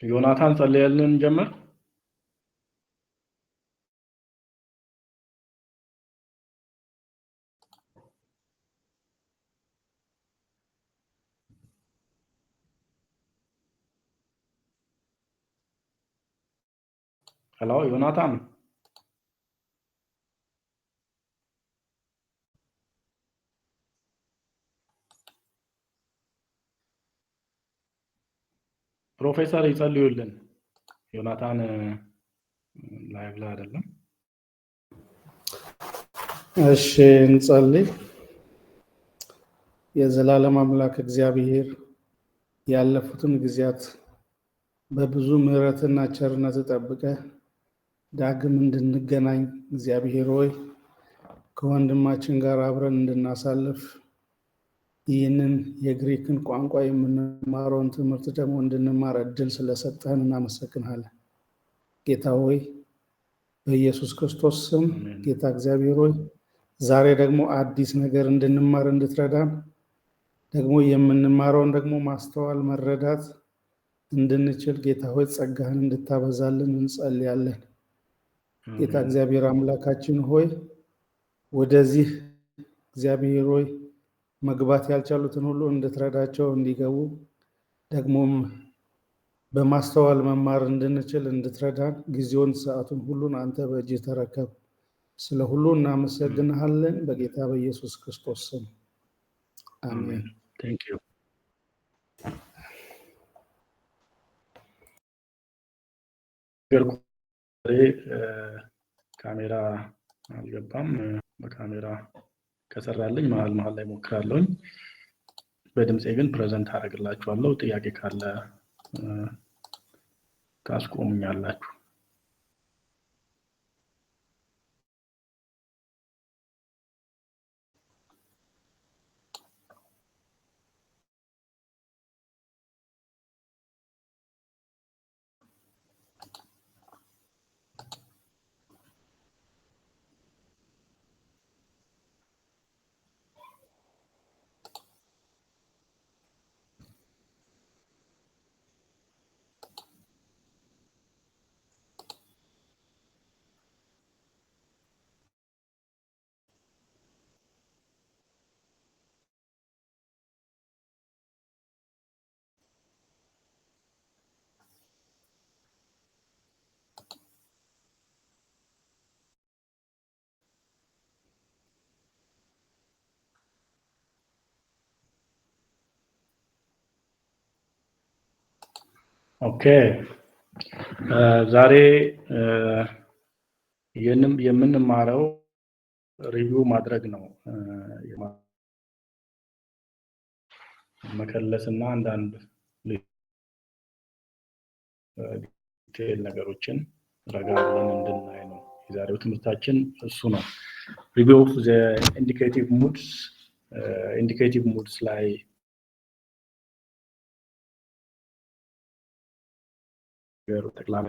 ዮናታን ጸልየልን ጀመር። ሄሎ ዮናታን ፕሮፌሰር ይጸልዩልን። ዮናታን ላይቭ ላይ አይደለም። እሺ እንጸልይ። የዘላለም አምላክ እግዚአብሔር ያለፉትን ጊዜያት በብዙ ምሕረትና ቸርነት ጠብቀህ ዳግም እንድንገናኝ እግዚአብሔር ሆይ ከወንድማችን ጋር አብረን እንድናሳልፍ ይህንን የግሪክን ቋንቋ የምንማረውን ትምህርት ደግሞ እንድንማር እድል ስለሰጠህን እናመሰግናለን። ጌታ ሆይ በኢየሱስ ክርስቶስ ስም ጌታ እግዚአብሔር ሆይ ዛሬ ደግሞ አዲስ ነገር እንድንማር እንድትረዳን ደግሞ የምንማረውን ደግሞ ማስተዋል መረዳት እንድንችል ጌታ ሆይ ጸጋህን እንድታበዛልን እንጸልያለን። ጌታ እግዚአብሔር አምላካችን ሆይ ወደዚህ እግዚአብሔር ሆይ መግባት ያልቻሉትን ሁሉ እንድትረዳቸው እንዲገቡ ደግሞም በማስተዋል መማር እንድንችል እንድትረዳን ጊዜውን ሰዓቱን ሁሉን አንተ በእጅህ ተረከብ። ስለ ሁሉ እናመሰግንሃለን በጌታ በኢየሱስ ክርስቶስ ስም አሜን። Thank you. ካሜራ አልገባም። በካሜራ ከሰራልኝ መሀል ላይ ሞክራለሁኝ። በድምጼ ግን ፕሬዘንት አደርግላችኋለሁ። ጥያቄ ካለ ታስቆሙኛላችሁ። ኦኬ ዛሬ የምንማረው ሪቪው ማድረግ ነው። መከለስና አንዳንድ ዲቴል ነገሮችን ረጋ ብለን እንድናይ ነው የዛሬው ትምህርታችን እሱ ነው። ሪቪው ኦፍ ዘ ኢንዲኬቲቭ ሙድስ ላይ ጠቅላላ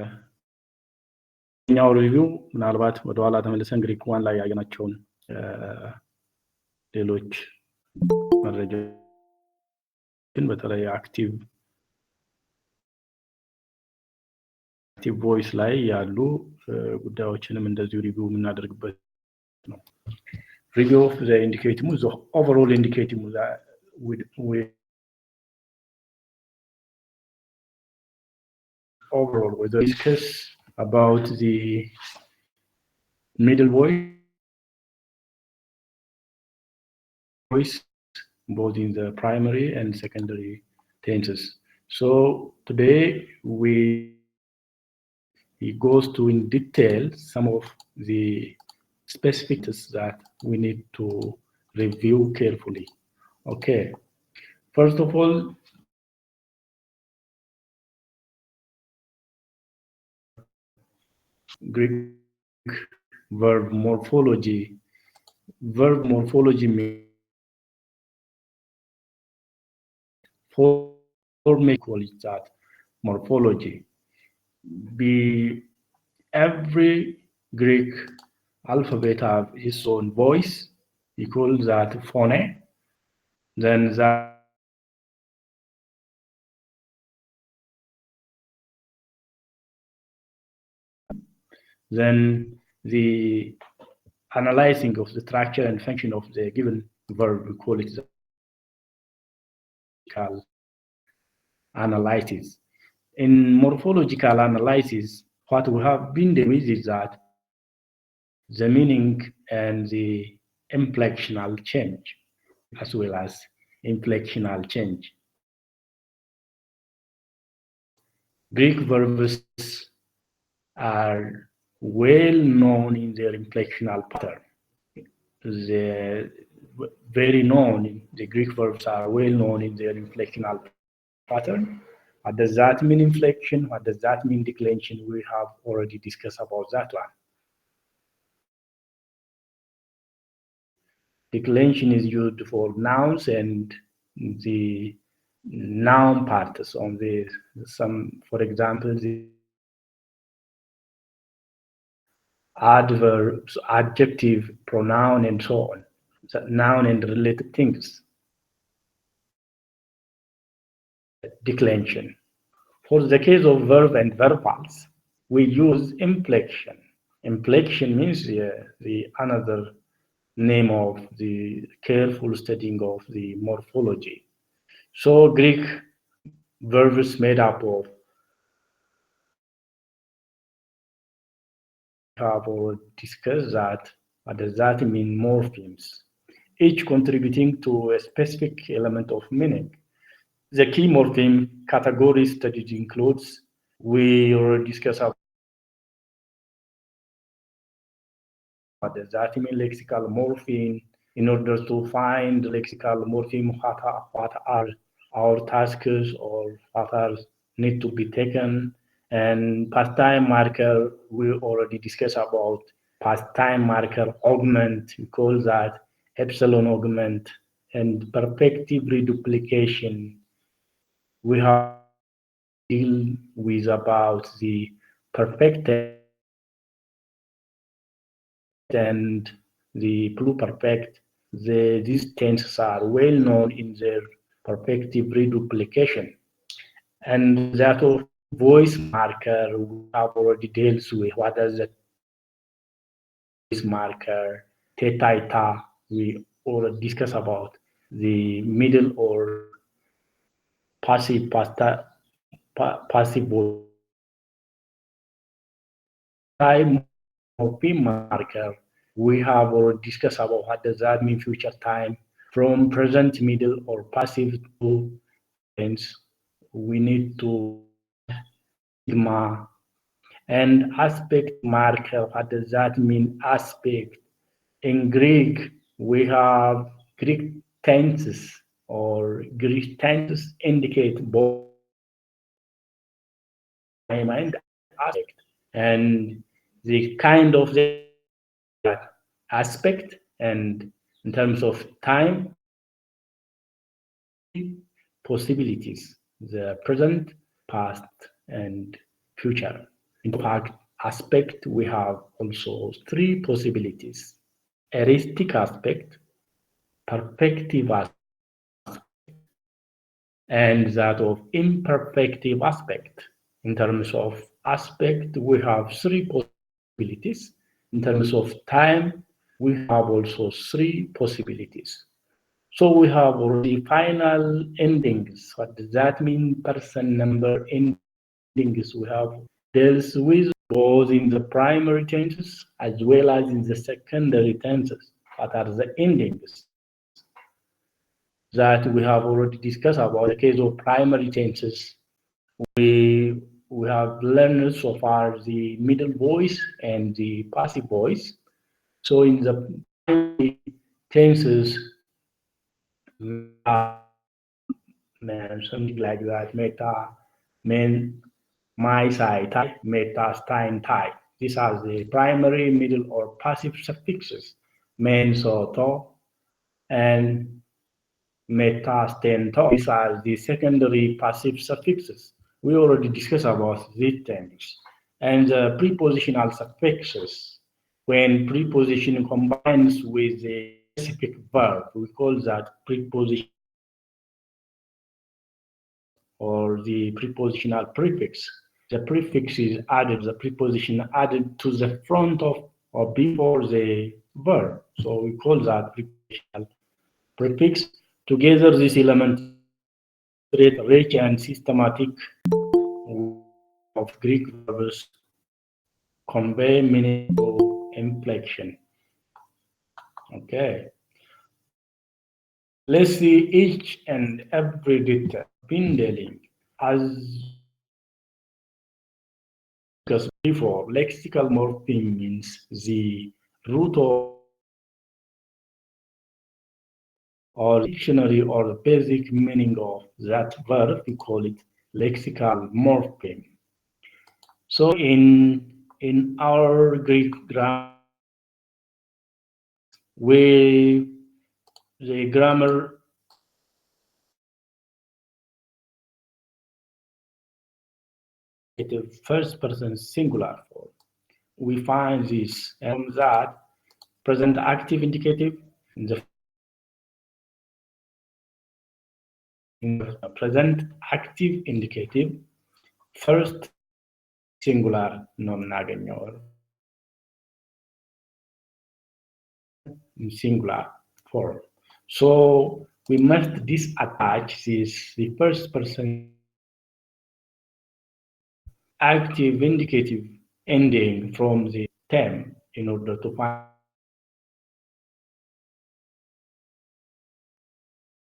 ኛው ሪቪው ምናልባት ወደ ኋላ ተመልሰን ግሪክ ዋን ላይ ያገናቸውን ሌሎች መረጃዎችን በተለይ አክቲቭ ቮይስ ላይ ያሉ ጉዳዮችንም እንደዚሁ ሪቪው የምናደርግበት ነው። ሪቪው ኦፍ ዘ ኢንዲኬቲቭ ሙድ ኦቨርኦል ኢንዲኬቲቭ ሙድ overall we discuss about the middle voice both in the primary and secondary tenses. So today he goes to in detail some of the specifics that we need to review carefully. Okay, first of all, Greek verb morphology. Verb morphology means that morphology. Every Greek alphabet have its own voice. He calls that phone. Then that Then the analyzing of the structure and function of the given verb, we call it the analysis. In morphological analysis, what we have been doing is that the meaning and the inflectional change, as well as inflectional change. Greek verbs are well known in their inflectional pattern. The Greek verbs are well known in their inflectional pattern. What does that mean, inflection? What does that mean, declension? We have already discussed about that one. Declension is used for nouns and the noun parts on the for example, the adverbs, adjective, pronoun, and so on. So noun and related things. Declension. For the case of verb and verbals, we use inflection. Inflection means the another name of the careful studying of the morphology. So Greek verbs made up of have already discussed that. What does that mean? Morphemes, each contributing to a specific element of meaning. The key morpheme categories studied includes, we already discussed about what does that mean, lexical morpheme. In order to find lexical morpheme, what are our tasks or what are need to be taken. And pastime marker, we already discussed about pastime marker augment, we call that epsilon augment, and perfective reduplication. We have deal with about the perfected and the pluperfect. These tenses are well known in their perfective reduplication. And that of voice marker, we have already dealt with. What does the voice marker, theta, we already discussed about the middle or passive voice. Time morpheme marker, we have already discussed about what does that mean, future time, from present, middle, or passive to tense. We need to sigma. And aspect marker, what does that mean, aspect? In Greek, we have Greek tenses, or Greek tenses indicate both time and aspect. And the kind of the aspect, and in terms of time, possibilities, the present, past, and future. In fact, aspect, we have also three possibilities: aristic aspect, perfective aspect, and that of imperfective aspect. In terms of aspect, we have three possibilities. In terms of time, we have also three possibilities. So we have already final endings. What does that mean? Person number endings. We have deals with both in the primary tenses as well as in the secondary tenses. What are the endings? That we have already discussed about the case of primary tenses. We have learned so far the middle voice and the passive voice. So in the primary tenses, something like that, meta, men, my side, type, meta, stein, type. These are the primary, middle, or passive suffixes, men, so, to, and meta, sten, to. These are the secondary passive suffixes. We already discussed about these things. And the prepositional suffixes, when preposition combines with a specific verb, we call that preposition or the prepositional prefix. the prefix is added, the preposition added to the front of or before the verb. So we call that prepositional prefix. Together, this element create rich and systematic of Greek verbs convey meaningful inflection. Okay. Let's see each and every detail. Pindeling, as discussed before, lexical morpheme means the root of or dictionary or the basic meaning of that verb. We call it lexical morpheme. So in our Greek grammar, the grammar the first person singular form. We find this and that present active indicative in the present active indicative first singular non-naganyor in singular form. So we must disattach the first person active indicative ending from the term in order to find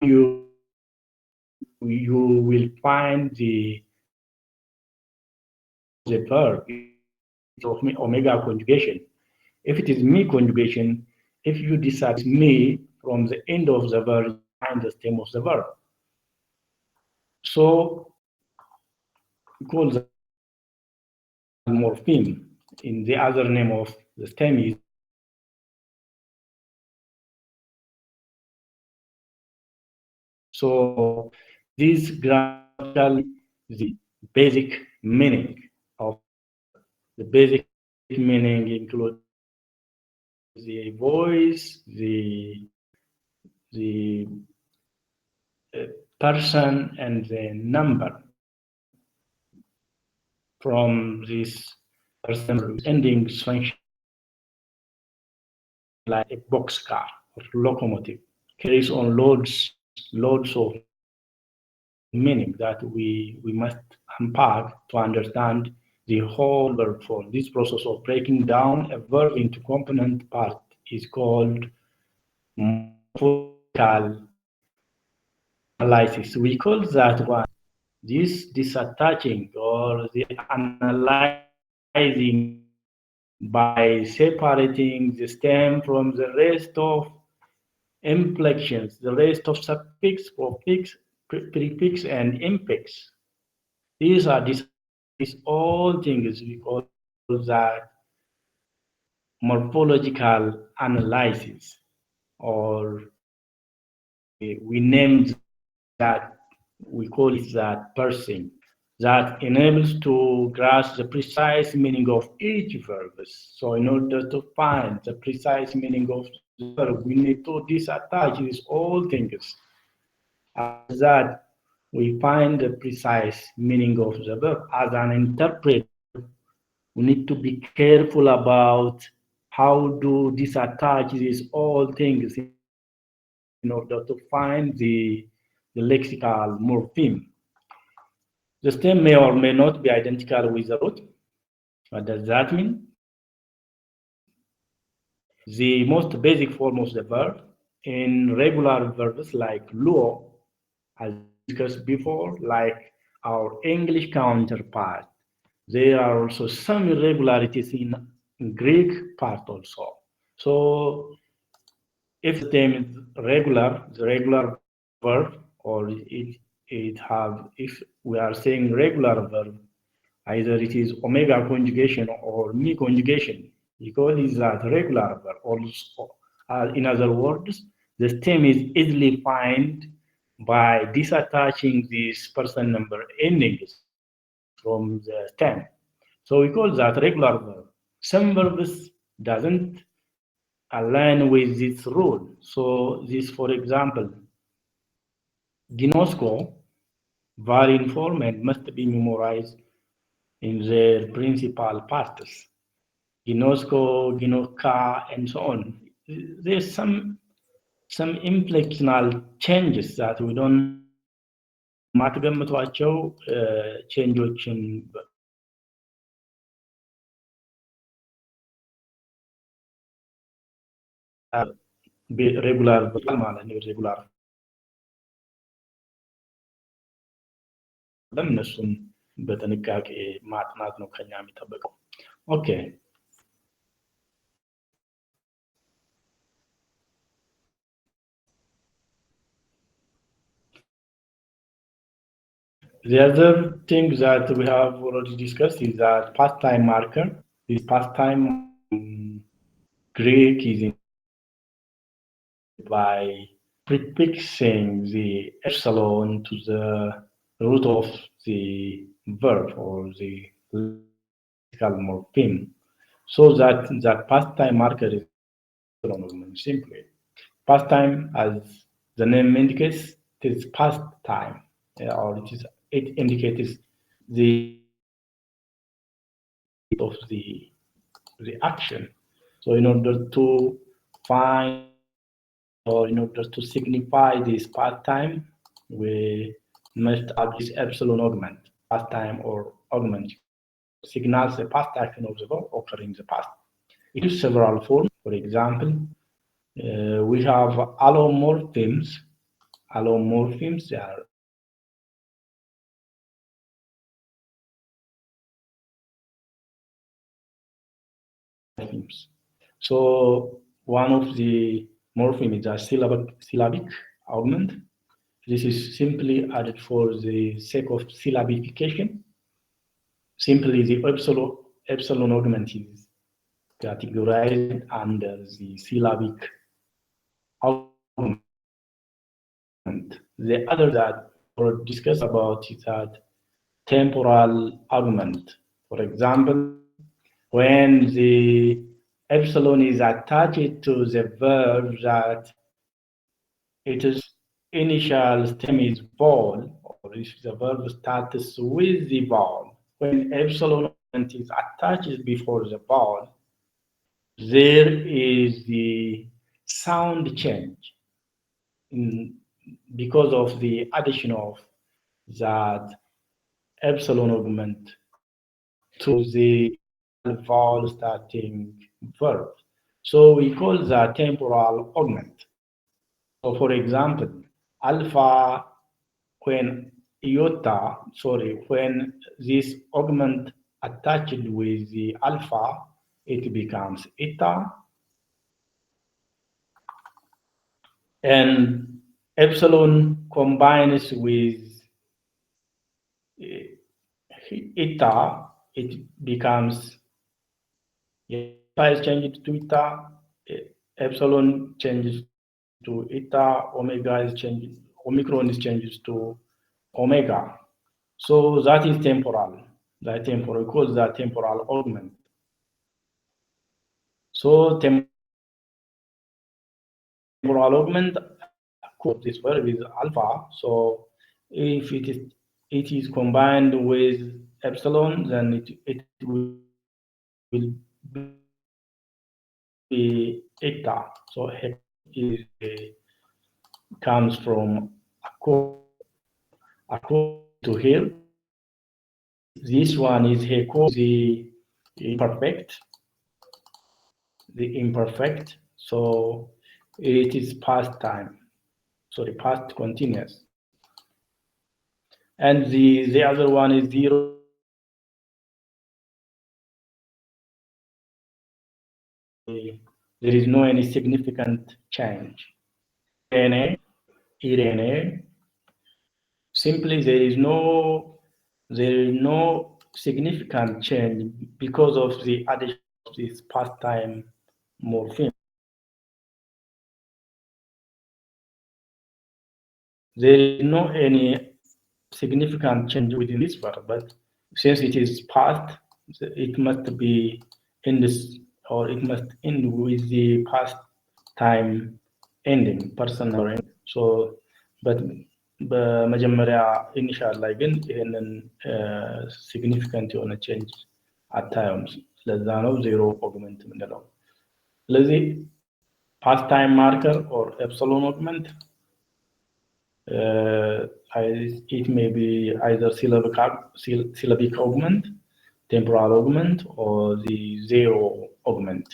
you will find the verb of omega conjugation. If it is me conjugation, if you decide me from the end of the verb, find the stem of the verb. So we call the morpheme. In the other name of the stem is so this grammatical the basic meaning of the basic meaning includes the voice, the person, and the number from this person endings function like a boxcar or locomotive carries on loads of meaning that we must unpack to understand the whole verb form. This process of breaking down a verb into component parts is called morphological analysis. We call that one this disattaching or the analyzing by separating the stem from the rest of inflections, the rest of suffix, prefix, and infix. These are all things we call that morphological analysis, or we named that, we call it that parsing, that enables to grasp the precise meaning of each verb. So in order to find the precise meaning of the verb, we need to disattach these all things. After that, we find the precise meaning of the verb. As an interpreter, we need to be careful about how to disattach these all things in order to find the lexical morpheme. The stem may or may not be identical with the root. What does that mean? The most basic form of the verb in regular verbs like luo, as discussed before, like our English counterpart, there are also some irregularities in Greek part also. So if the stem is regular, the regular verb, or if we are saying regular verb, either it is omega conjugation or me conjugation, we call it that regular verb. Also, in other words, the stem is easily found by disattaching these person number endings from the stem. So we call that regular verb. Some verbs doesn't align with this rule. So this, for example, ginosko, very informal, must be memorized in their principal parts. Ginosko, Ginoka, and so on. There's some implicational changes that we don't ማትገምቷቸው ቼንጆችን ሬጉላር ማለት ነው ሬጉላር ለምነሱም በጥንቃቄ ማጥናት ነው ከኛ የሚጠበቀው ኦኬ The other thing that we have already discussed is that pastime marker. This pastime Greek is by prefixing the epsilon to the root of the verb or the lexical morpheme, so that pastime marker is simply pastime, as the name indicates, it is past time, or it indicates the of the action. So in order to find or in order to signify this past time, we must have this epsilon augment, past time or augment signals the past action of the verb occurring in the past. It is several forms. For example, we have allomorphisms. Allomorphisms are so one of the morpheme is a syllabic augment. This is simply added for the sake of syllabification. Simply the epsilon augment is categorized under the syllabic augment. The other that we'll discuss about is that temporal augment. For example, when the epsilon is attached to the verb that its initial stem is vowel, or if the verb starts with the vowel, when epsilon is attached before the vowel, there is the sound change because of the addition of that epsilon augment to the vowel starting verb. So we call that temporal augment. So for example, alpha, when this augment attached with the alpha, it becomes eta, and epsilon combines with eta, it becomes eta is changed to eta, epsilon changes to eta, omega is changed, omicron is changed to omega. So that is temporal. That temporal, we call that temporal augment. So temporal augment, this verb is alpha. So if it is combined with epsilon, then it will be eta. So it comes from according to here. This one is Heko, the imperfect. So it is past time. Sorry, past continuous. And the other one is zero. There is no any significant change. Irene. Simply there is no significant change because of the addition of this past time morpheme. There is no any significant change within this verb, but since it is past, it must be in this, or it must end with the past time ending, person or end. So, but በመጀመሪያ ኢኒሻል ላይ ግን ይሄንን ሲግኒፊካንት የሆነ ቼንጅ አታየውም። ስለዛ ነው ዜሮ ኦግመንት የምንለው። ስለዚህ past time marker or epsilon augment, it may be either syllabic augment, temporal augment, or the zero augment.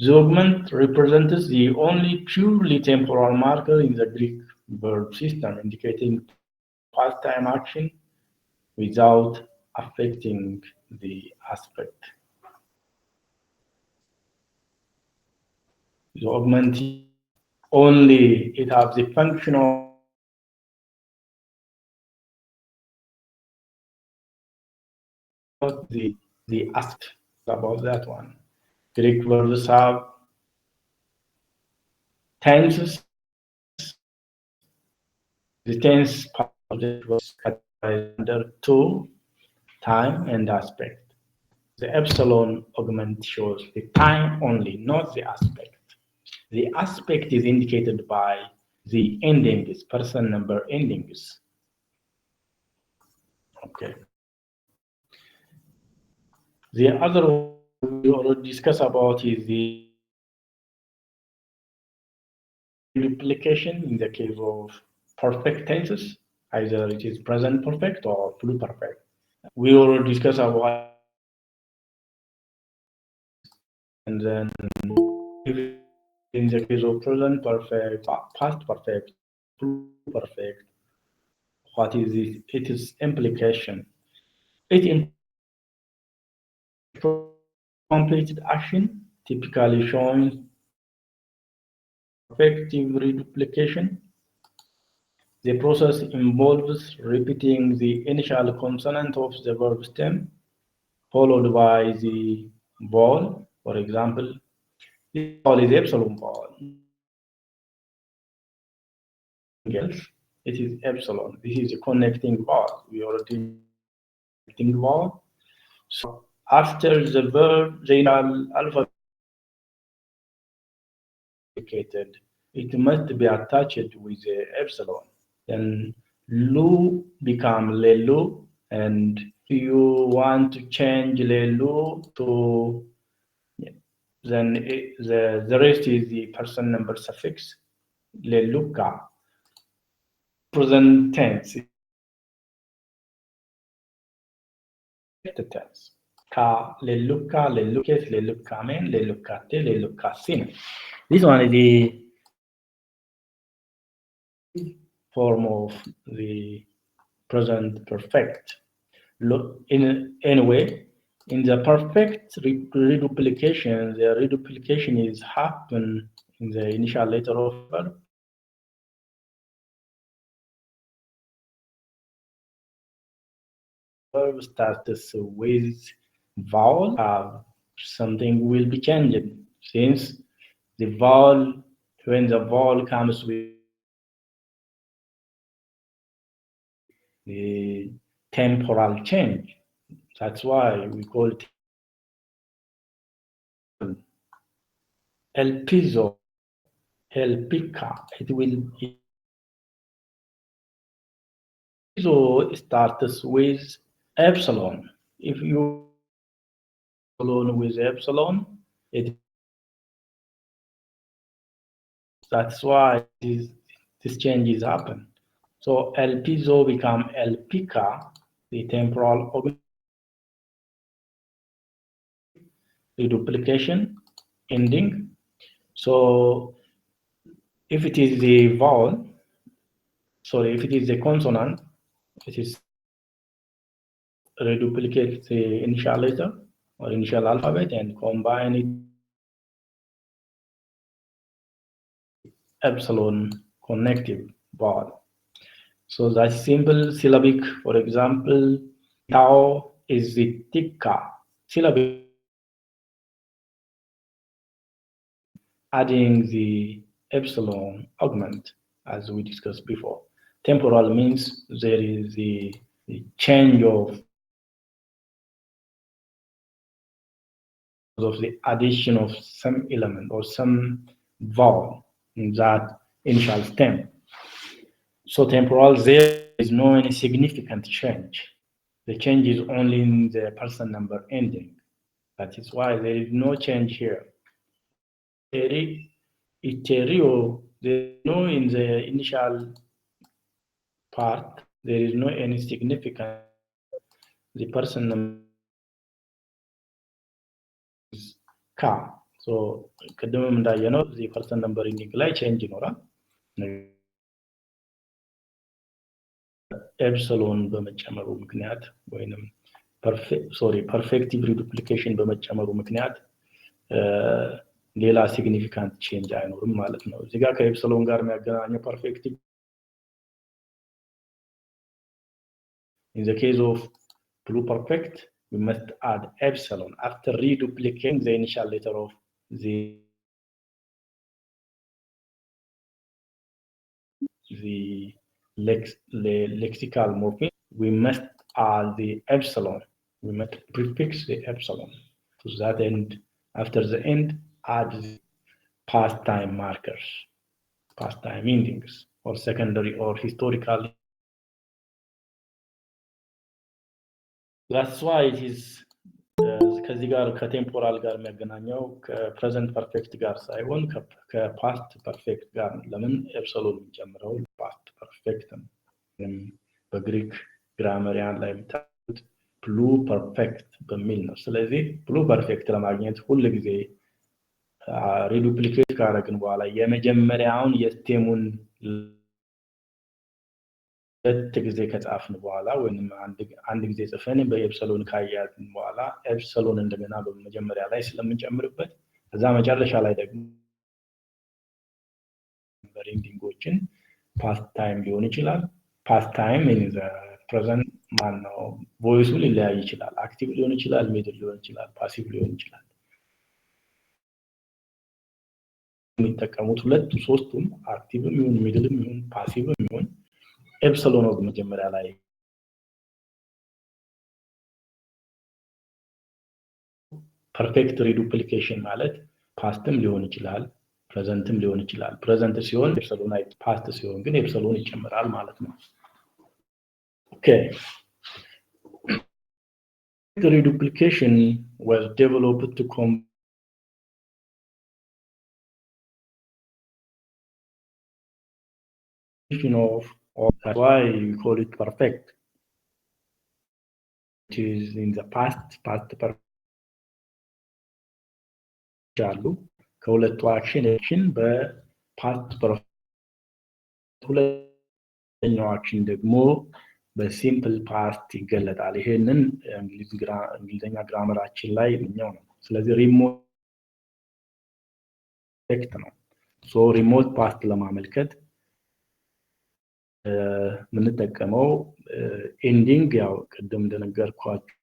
The augment represents the only purely temporal marker in the Greek verb system, indicating past time action without affecting the aspect. The augment only, it has the function of the aspect about that one. Greek verbs have tenses. The tense part of it was categorized under two, time and aspect. The epsilon augment shows the time only, not the aspect. The aspect is indicated by the endings, person number endings. Okay. The other one we already discussed about is the duplication in the case of perfect tenses, either it is present perfect or pluperfect. We already discussed about, and then in the case of present perfect, past perfect, pluperfect, what is it? It is implication. It completed action, typically showing effective reduplication. The process involves repeating the initial consonant of the verb stem, followed by the vowel. For example, this vowel is epsilon vowel. Else, it is epsilon. This is a connecting vowel. We already connecting vowel. So after the verb, the alphabet indicated, it must be attached with the epsilon. Then lu become lelu, and you want to change lelu to, then the rest is the person number suffix leluka. Present tense. Tense. Ka leluka, lelukes, lelukamen, lelukate, lelukasin. This one is the form of the present perfect. Anyway, in the perfect reduplication, the reduplication is happen in the initial letter of verb. Verb starts with vowel, something will be changed, since the vowel, when the vowel comes with the temporal change, that's why we call it el piso, el pica. It will piso starts with epsilon. If you alone with epsilon, that's why this changes happen. So el piso become el pica, the temporal reduplication ending. So if it is the vowel, sorry, if it is the consonant, it is reduplicate the initial letter or initial alphabet and combine it epsilon connective vowel. So that's simple syllabic. For example, tau is the tikka syllabic, adding the epsilon augment as we discussed before. Temporal means there is the change of the addition of some element or some vowel in that initial stem. So temporal, there is no any significant change. The change is only in the person number ending. That is why there is no change here. Itereo, there is no in the initial part, there is no any significant. The person number is K. So ቅድምም እንዳየነው the person number ending ላይ change ይኖራል። ኤፕሲሎን በመጨመሩ ምክንያት ወይንም ፐርፌክቲቭ ሪዱፕሊኬሽን በመጨመሩ ምክንያት ሌላ ሲግኒፊካንት ቼንጅ አይኖርም ማለት ነው። እዚህ ጋር ከኤፕሲሎን ጋር የሚያገናኘው ፐርፌክቲቭ in the case of pluperfect we must add epsilon after reduplicating the initial letter of the lexical morpheme. We must add the epsilon. We must prefix the epsilon. To that end, after the end, add the past time markers, past time endings, or secondary or historical. That's why it is ከዚህ ጋር ከቴምፖራል ጋር የሚያገናኘው ከፕሬዘንት ፐርፌክት ጋር ሳይሆን ከፓስት ፐርፌክት ጋር ለምን ኤፕሲሎን የሚጨምረው ፓስት ፐርፌክት ነው። በግሪክ ግራመሪያን ላይ የምታዩት ፕሉ ፐርፌክት በሚል ነው። ስለዚህ ፕሉ ፐርፌክት ለማግኘት ሁሉ ጊዜ ሪዱፕሊኬት ካደረግን በኋላ የመጀመሪያውን የስቴሙን ሁለት ጊዜ ከጻፍን በኋላ ወይንም አንድ ጊዜ ጽፈን በኤፕሲሎን ካያዝን በኋላ ኤፕሲሎን እንደገና በመጀመሪያ ላይ ስለምንጨምርበት ከዛ መጨረሻ ላይ ደግሞ ኢንዲንጎችን ፓስት ታይም ሊሆን ይችላል። ፓስት ታይም ኢን ዘ ፕሬዘንት ማነው ቮይሱ ሊለያይ ይችላል። አክቲቭ ሊሆን ይችላል፣ ሚድል ሊሆን ይችላል፣ ፓሲቭ ሊሆን ይችላል። የሚጠቀሙት ሁለቱ ሶስቱም አክቲቭም ይሁን ሚድልም ይሁን ፓሲቭም ይሁን ኤፕሲሎን ነው መጀመሪያ ላይ ፐርፌክት ሪዱፕሊኬሽን ማለት ፓስትም ሊሆን ይችላል ፕሬዘንትም ሊሆን ይችላል። ፕሬዘንት ሲሆን ኤፕሲሎን አይ ፓስት ሲሆን ግን ኤፕሲሎን ይጨምራል ማለት ነው። ኦኬ reduplication was developed to of that's why we call it perfect. It is in the past perfect አሉ ከሁለቱ አክሽን በፓስት ፐርፌክት ሁለተኛው አክሽን ደግሞ በሲምፕል ፓስት ይገለጣል። ይሄንን እንግሊዘኛ ግራመራችን ላይ ነው። ስለዚህ ሪሞት ፐርፌክት ነው። ሶ ሪሞት ፓስት ለማመልከት ምንጠቀመው ኤንዲንግ ያው ቅድም እንደነገርኳችሁ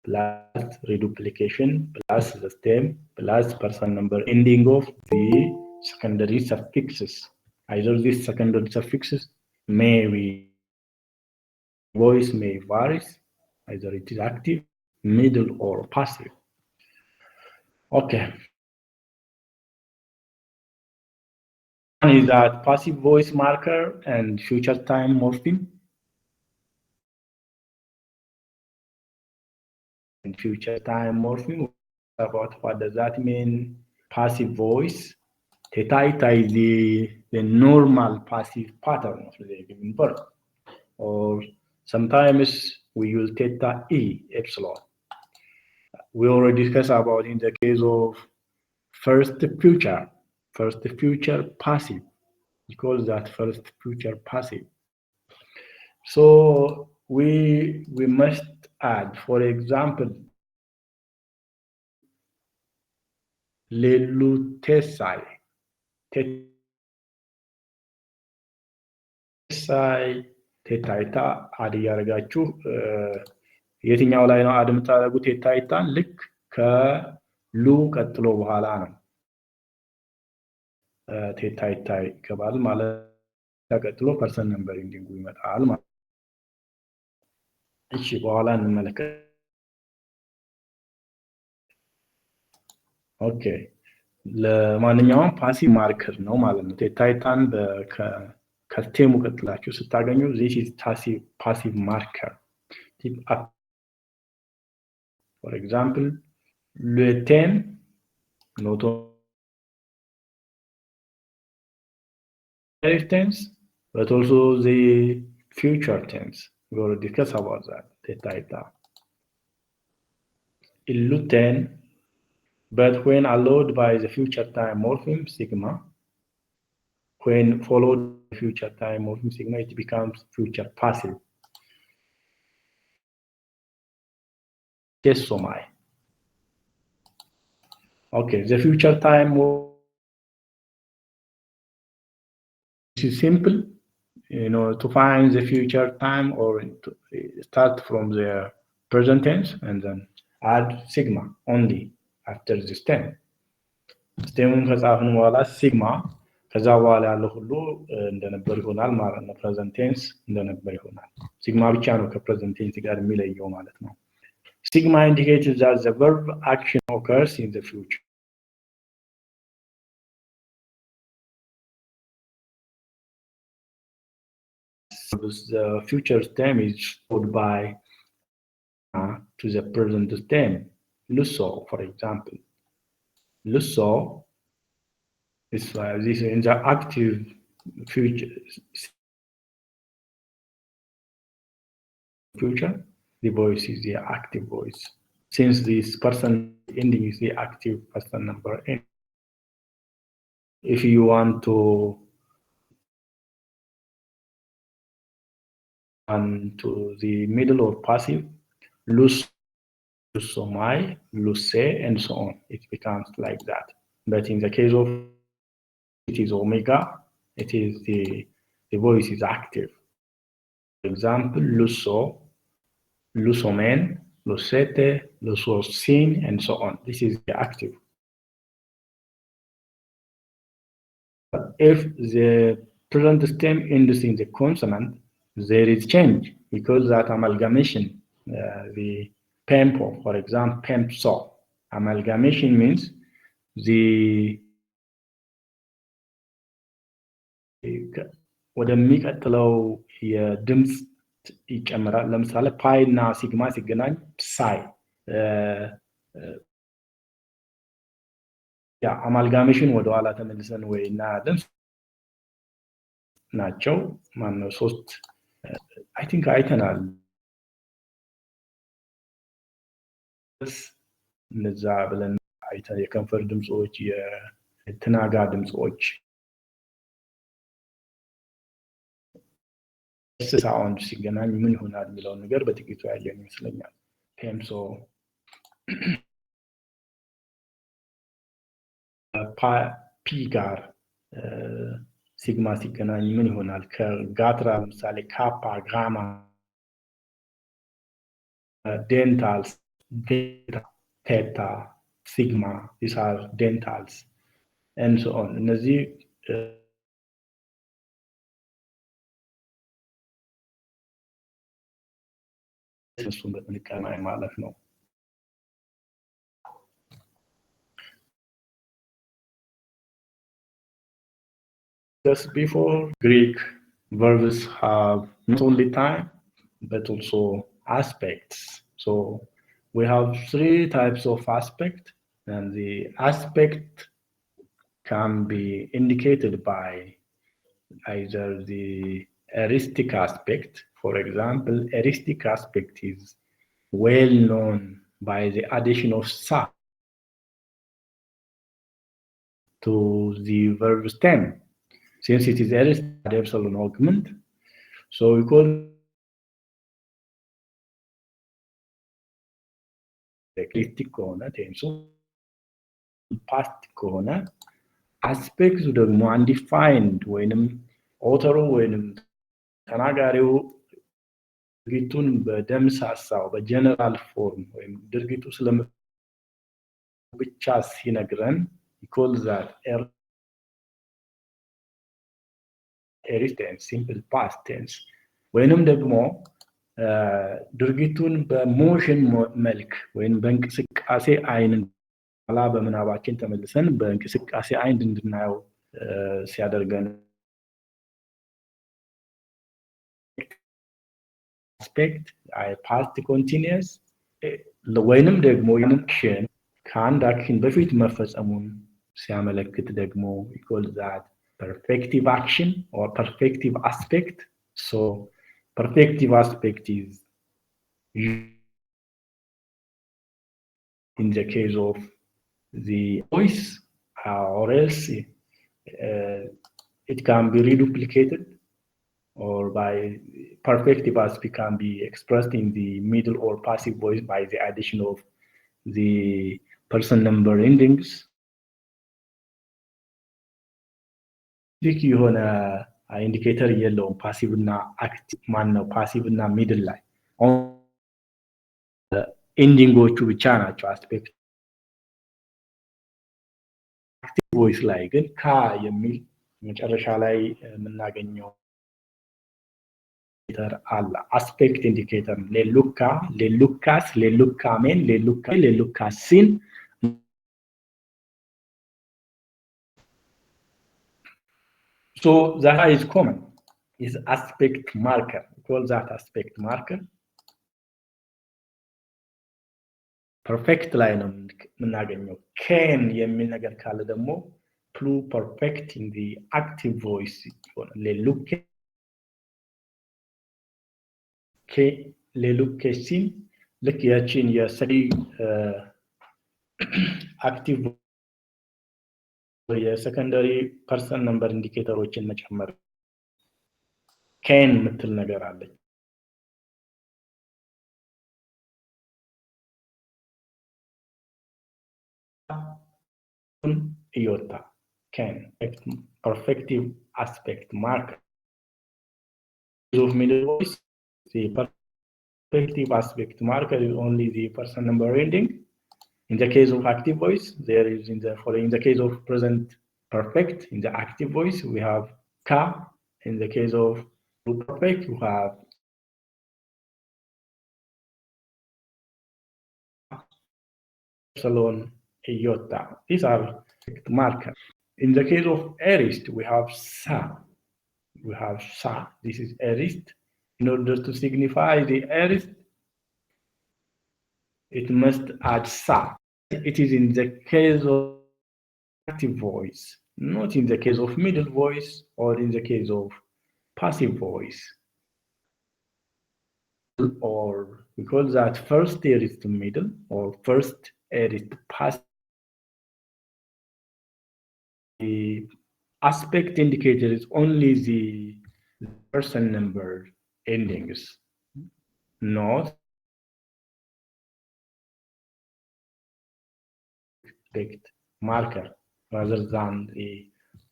plus reduplication plus the stem plus person number ending of the secondary suffixes. Either these secondary suffixes may be voice may vary, either it is active, middle or passive. Okay. One is that passive voice marker and future time morpheme. And future time morpheme, about what does that mean? Passive voice. Theta is the normal passive pattern of the given verb. Or sometimes we use theta e epsilon. We already discussed about in the case of first future passive. We call that first future passive. So we must add, for example, lelutesai. tesai ቴታይታ አድ ያረጋችሁ የትኛው ላይ ነው አድ የምታደርጉት? ቴታይታን ልክ ከሉ ቀጥሎ በኋላ ነው ቴታይታ ይገባል ማለት ተቀጥሎ ፐርሰን ነምበር ኢንዲንጉ ይመጣል ማለት። እሺ በኋላ እንመለከት። ኦኬ ለማንኛውም ፓሲቭ ማርከር ነው ማለት ነው። ቴታይታን ከቴሙ ቀጥላችሁ ስታገኙ this is passive marker. For example, le thème, not only tense, but also the future tense. We will discuss about that. Theta. Illuten, but when allowed by the future time morpheme sigma, when followed by future time morpheme sigma, it becomes future passive. Yes, so my. Okay, the future time is simple. To find the future time or to start from the present tense and then add sigma only after this stem. ስቴሙን ከጻፍን በኋላ ሲግማ ከዛ በኋላ ያለው ሁሉ እንደነበር ይሆናል ማለት ነው። ፕሬዘንት ቴንስ እንደነበር ይሆናል። ሲግማ ብቻ ነው ከፕሬዘንት ቴንስ ጋር የሚለየው ማለት ነው። Sigma indicates that the verb action occurs in the future. The future stem is followed by to the present stem. Lusso, for example. Lusso is this in the active future. The voice is the active voice. Since this person ending is the active person number n. If you want to to the middle or passive, lusomai, lusse, and so on. It becomes like that. But in the case of it is omega, it is the voice is active. For example, lusso, lusomen, lusete, lusosin, and so on. This is the active. But if the present stem ends in the consonant, there is change because that amalgamation, the PEMPO, for example, PEMPSO. Amalgamation means ወደሚቀጥለው የድምፅ ይጨምራል። ለምሳሌ ፓይ እና ሲግማ ሲገናኝ ሳይ ያ አማልጋሜሽን ወደኋላ ተመልሰን ወይ እናያለን ናቸው። ማነው ሶስት አይ ቲንክ አይተናል። ለዛ ብለን አይተን የከንፈር ድምጾች፣ የትናጋ ድምጾች ሳውንድ ሲገናኝ ምን ይሆናል የሚለው ነገር በጥቂቱ ያየን ይመስለኛል። ቴምሶ ፒ ጋር ሲግማ ሲገናኝ ምን ይሆናል? ከጋትራ ለምሳሌ ካፓ፣ ጋማ፣ ዴንታልስ፣ ቴታ፣ ሲግማ these are dentals and so on። እነዚህ እሱን በጥንቃቄ ማለት ነው። Just before, Greek verbs have not only time but also aspects. So we have three types of aspect, and the aspect can be indicated by either the aristic aspect. For example, aristic aspect is well known by the addition of sa to the verb stem. Since it is aristic epsilon augment, so we call aristic ከሆነ ቴንሱ ፓስት ከሆነ አስፔክቱ ደግሞ አንዲፋይንድ ወይንም ኦተሩ ወይንም ተናጋሪው ድርጊቱን በደምሳሳው በጀነራል ፎርም ወይም ድርጊቱ ብቻ ሲነግረን call that aorist tense, simple past tense። ወይንም ደግሞ ድርጊቱን በሞሽን መልክ ወይም በእንቅስቃሴ አይን ላ በምናባችን ተመልሰን በእንቅስቃሴ አይን እንድናየው ሲያደርገን aspect past continuous ወይንም ደግሞ አክሽን ከአንድ አክሽን በፊት መፈጸሙን ሲያመለክት ደግሞ we call that perfective action or perfective aspect. So perfective aspect is in the case of the voice or else it can be reduplicated, or by perfective aspect can be expressed in the middle or passive voice by the addition of the person number endings. የሆነ ኢንዲኬተር የለውም ፓሲቭ እና አክቲቭ ማን ነው ፓሲቭ እና ሚድል ላይ ኤንዲንጎቹ ብቻ ናቸው አስፔክት አክቲቭ ቮይስ ላይ ግን ካ የሚል መጨረሻ ላይ የምናገኘው አለ አስፔክት ኢንዲኬተር ሌሉካ ሌሉካስ ሌሉካሜን ሌሉካ ሌሉካሲን So that is common is aspect marker. We call that aspect marker. Perfect ላይ ነው የምናገኘው can የሚል ነገር ካለ ደግሞ pluperfect in the active voice ይሆናል ሌሉኬ ሌሉኬሲን ልክ ያቺን የሰሪ አክቲቭ የሰከንደሪ ፐርሰን ነምበር ኢንዲኬተሮችን መጨመር can ምትል ነገር አለች iota can perfective aspect marker of middle voice. The perfective aspect marker is only the person number ending. In the case of active voice, there is in the case of present perfect, in the active voice, we have ka. In the case of perfect, we have epsilon iota. These are markers. In the case of aorist, we have sa. We have sa. This is aorist. In order to signify the aorist, it must add sa. It is in the case of active voice, not in the case of middle voice or in the case of passive voice. Or we call that first aorist middle or first aorist passive. The aspect indicator is only the person number endings, not aspect marker rather than the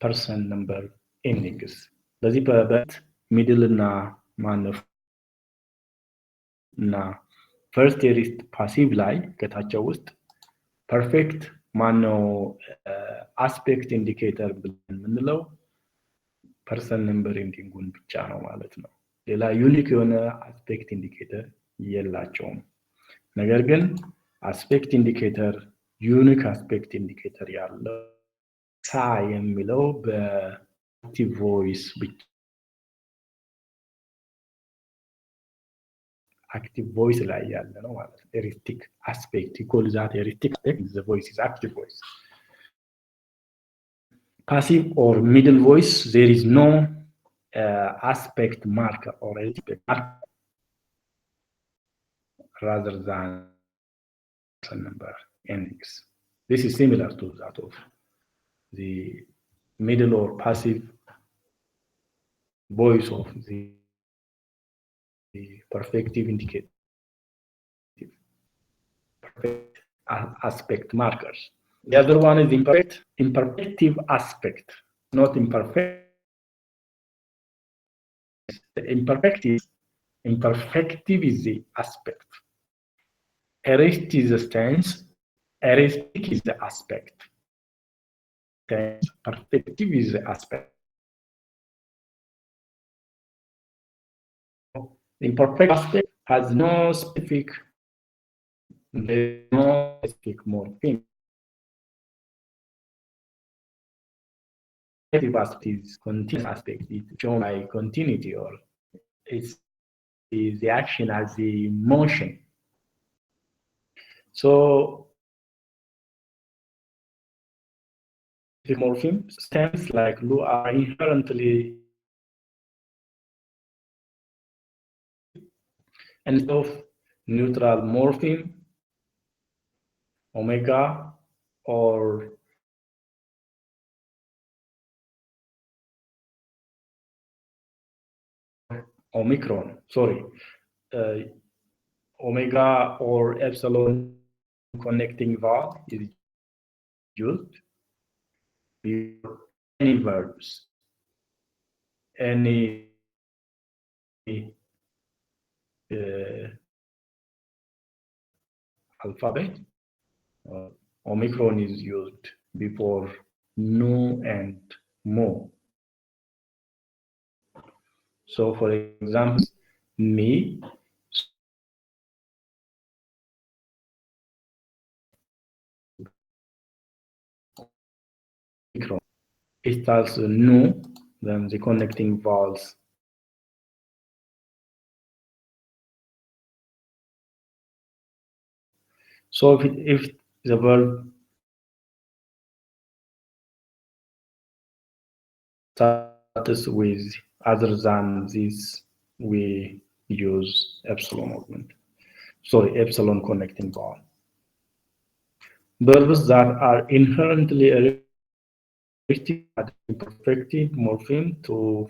person number endings. በዚህ በበት ሚድል እና ማነፍ እና ፈርስት ኤሪስት ፓሲቭ ላይ ከታቸው ውስጥ ፐርፌክት ማነው አስፔክት ኢንዲኬተር ብለን የምንለው ፐርሰን ነምበር ኤንዲንጉን ብቻ ነው ማለት ነው። ሌላ ዩኒክ የሆነ አስፔክት ኢንዲኬተር የላቸውም። ነገር ግን አስፔክት ኢንዲኬተር ዩኒክ አስፔክት ኢንዲኬተር ያለው ሳ የሚለው በአክቲቭ ቮይስ ብቻ active voice ላይ ያለ ነው ማለት ነው። eristic aspect we call that eristic aspect. The voice is active voice. Passive or middle voice, there is no aspect marker or aspect marker rather than number endings. This is similar to that of the middle or passive voice of the perfective indicator, perfect aspect markers. The other one is imperfective aspect, not imperfect. The imperfective is the aspect. Aorist is the stance, aoristic is the aspect. Perfective is the aspect. The imperfect aspect has no specific morpheme. aspect is continuous aspect. It's shown by continuity, or it's the action as the motion. So the morpheme stems like Lu are inherently and of neutral morpheme, omega, or omicron, sorry, omega or epsilon connecting valve is used before any verbs, any alphabet. Omicron is used before nu and mo. So, for example, me, Omicron. It starts nu, then the connecting vowels. So if the verb starts with other than this, we use epsilon augment. Sorry, epsilon connecting vowel. Verbs that are inherently erected are imperfective morpheme to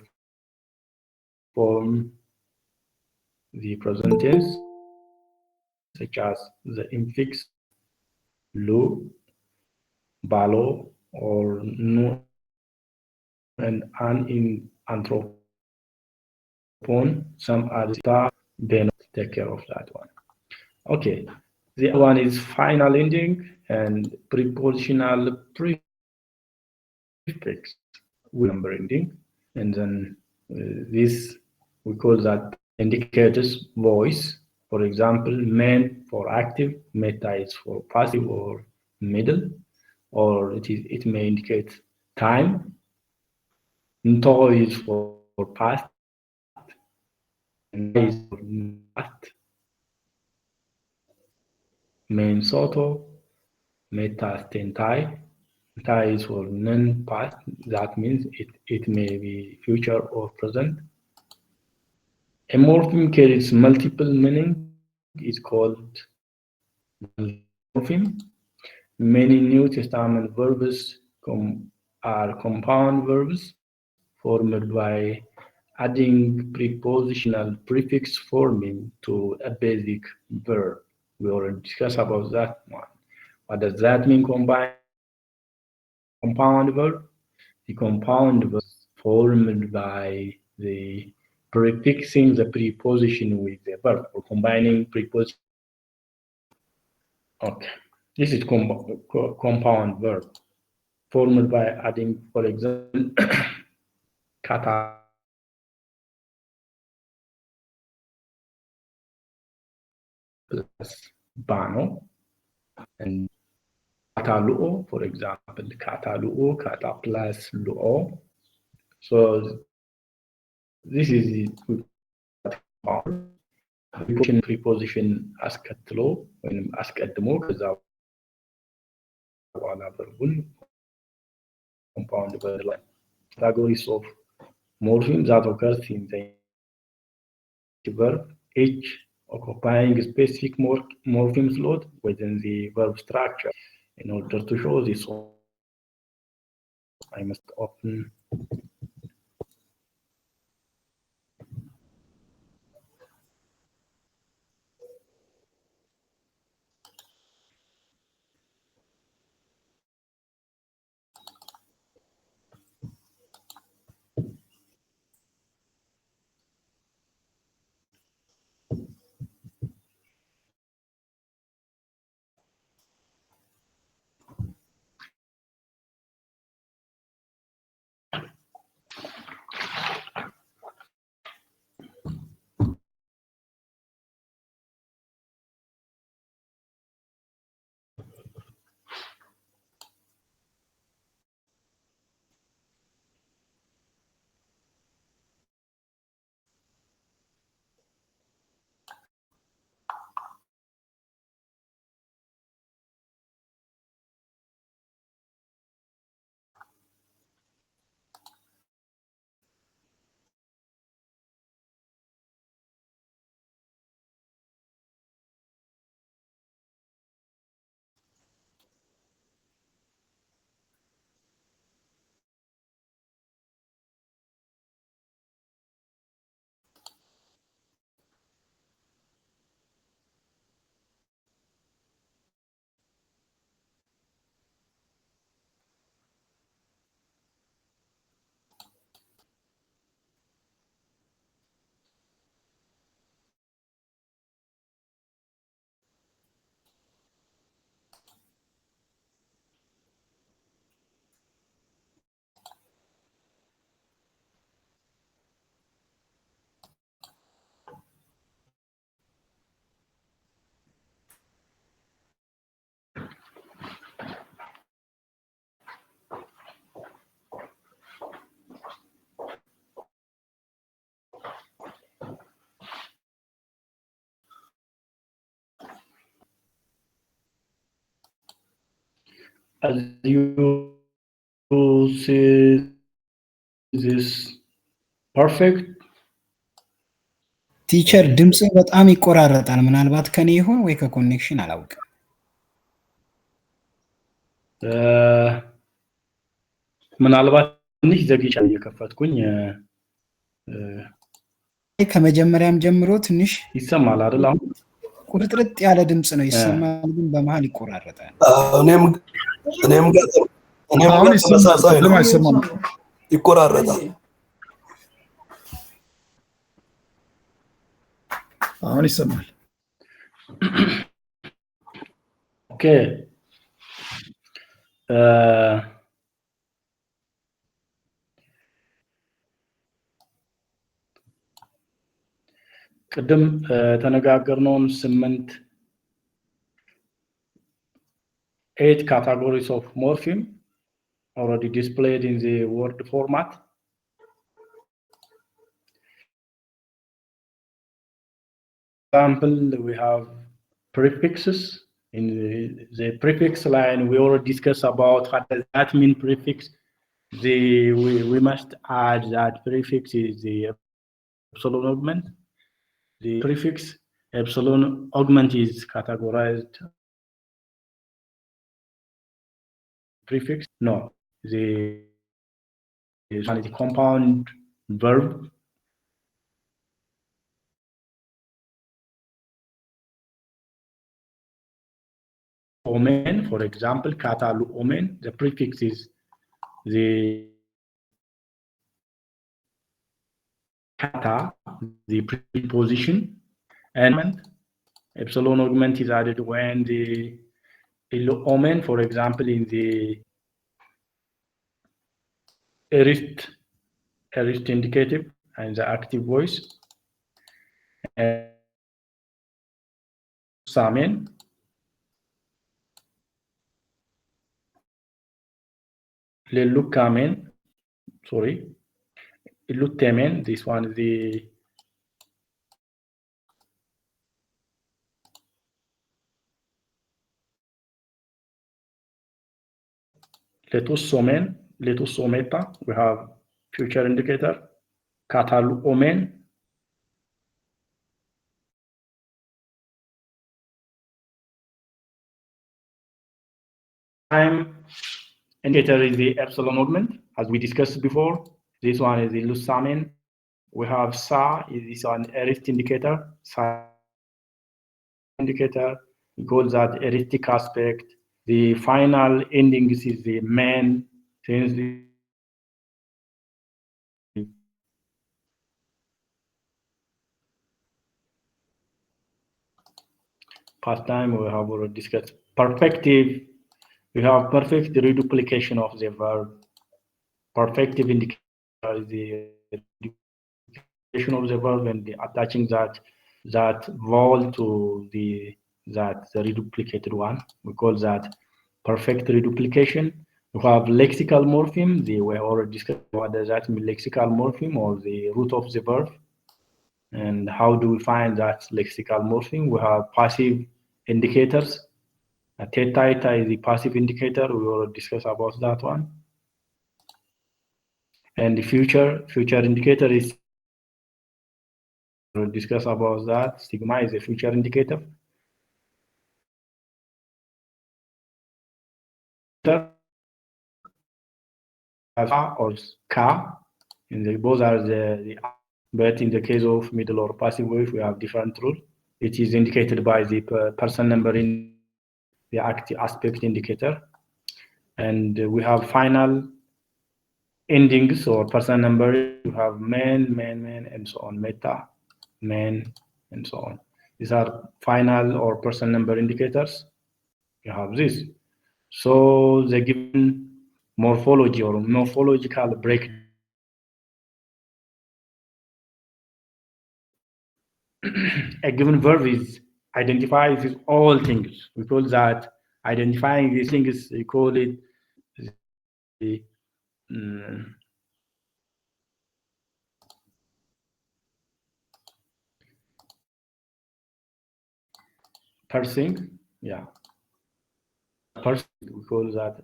form the present tense, such as the infix lu, balo, or nu, and an in anthropon. Some are then take care of that one. Okay, the other one is final ending and prepositional prefix with number ending, and then this we call that indicators voice. For example, men for active, meta is for passive or middle, or it may indicate time. Nto is for past, and is for past. Men soto, meta stentai. Stentai is for non-past. That means it may be future or present. A morpheme carries multiple meaning. It's called morpheme. Many New Testament verbs are compound verbs formed by adding prepositional prefix forming to a basic verb. We already discussed about that one. What does that mean, compound verb? The compound verb formed by the prefixing the preposition with the verb, or combining preposition. Okay, this is compound verb formed by adding, for example, kata plus bano, and kata luo, for example, kata luo, kata plus luo. So this is the preposition አስከትሎ ወይም አስቀድሞ ከዛ በኋላ verb compound verb like categories of morphemes that occurs in the verb, each occupying a specific morpheme slot within the verb structure. In order to show this, I must open as you see this perfect? ቲቸር ድምጽ በጣም ይቆራረጣል። ምናልባት ከኔ ይሆን ወይ ከኮኔክሽን አላውቅም። ምናልባት ትንሽ ዘግይቼ እየከፈትኩኝ ከመጀመሪያም ጀምሮ ትንሽ ይሰማል አይደል? አሁን ቁርጥርጥ ያለ ድምጽ ነው ይሰማል፣ ግን በመሃል ይቆራረጣል። እኔም ጋር ተመሳሳይ ነው፣ ይቆራረጣል። አሁን ይሰማል። ኦኬ ቅድም ተነጋገርነውን 8 categories of morpheme already displayed in the word format. Example, we have prefixes. In the prefix line, we already discussed about what does that mean, prefix. We must add that prefix is the epsilon augment. The prefix epsilon augment is categorized prefix. No, the compound verb. Omen, for example, katalu omen, the prefix is the kata, the preposition, and epsilon augment is added when the omen, for example, in the aorist indicative and the active voice, and samen. Lelukamen, sorry, Illutemen, this one is the Letusometa, we have future indicator, Kataluomen, time indicator is the epsilon augment, as we discussed before. This one is the lusamen. We have sa, is this one aorist indicator, sa indicator. We call that aoristic aspect. The final ending is the man, since the past time we have already discussed. Perfective, we have perfect reduplication of the verb. Perfective indicator is the reduplication of the verb and the attaching that vowel to the reduplicated one. We call that perfect reduplication. We have lexical morpheme. We already discussed what does that mean, lexical morpheme, or the root of the verb. And how do we find that lexical morpheme? We have passive indicators. Theta is the passive indicator. We already discussed about that one. And the future indicator is, we'll discuss about that. Sigma is a future indicator. Or ka, and both are but in the case of middle or passive wave, we have different rule. It is indicated by the person number in the active aspect indicator, and we have final endings or person number. You have man, and so on, meta, man, and so on. These are final or person number indicators. You have this. So the given morphology or morphological breakdown. A given verb is identifies with all things. We call that identifying these things. We call it the parsing. Yeah. person, we call that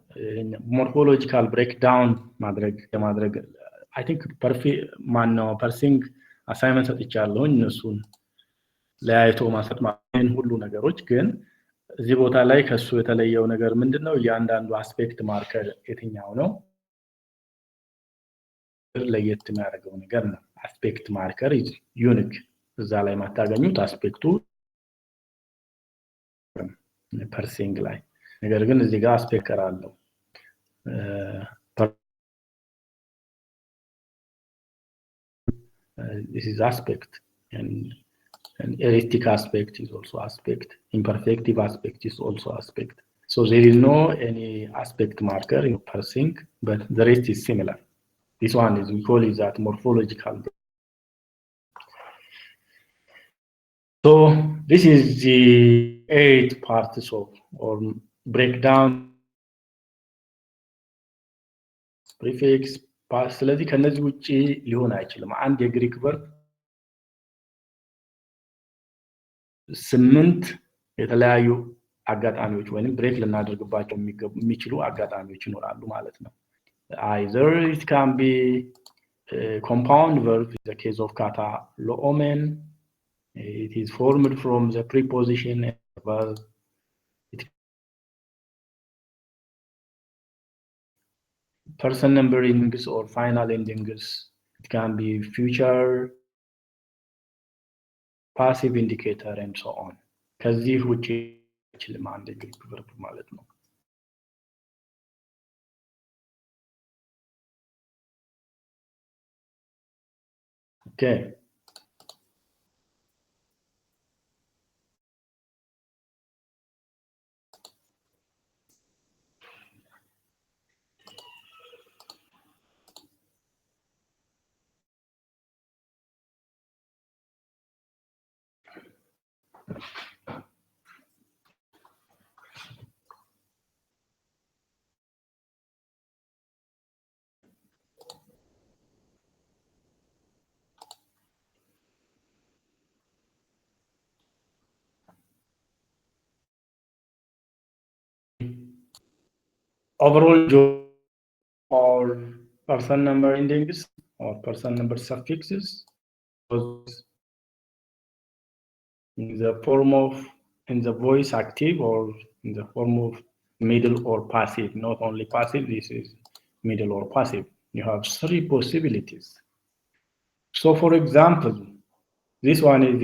morphological breakdown ማድረግ I think parsing assignment ሰጥቻለሁ እነሱን ለያይቶ ማሰጥ ማለት ሁሉ ነገሮች ግን እዚህ ቦታ ላይ ከሱ የተለየው ነገር ምንድነው ያንዳንዱ አስፔክት ማርከር የትኛው ነው ለየት የሚያደርገው ነገር ነው አስፔክት ማርከር is unique እዛ ላይ ማታገኙት አስፔክቱ ፐርሲንግ ላይ ነገር ግን እዚህ ጋር አስፔክተር አለው this is aspect and heuristic aspect is also aspect imperfective aspect is also aspect so there is no any aspect marker in parsing but the rest is similar this one is we call it that morphological so this is the 8 parts of or breakdown prefix past ስለዚህ ከነዚህ ውጪ ሊሆን አይችልም አንድ የግሪክ verb 8 የተለያዩ አጋጣሚዎች ወይንም ብሬክ ልናደርግባቸው የሚችሉ አጋጣሚዎች ይኖራሉ ማለት ነው either it can be compound verb in the case of kata loomen it is formed from the preposition verb person number endings or final endings it can be future passive indicator and so on ከዚህ ውጪ ይችላል አንድ ግሪክ verb ማለት ነው okay overall job or person number endings or person number suffixes in the form of in the voice active or in the form of middle or passive not only passive this is middle or passive you have 3 possibilities so for example this one is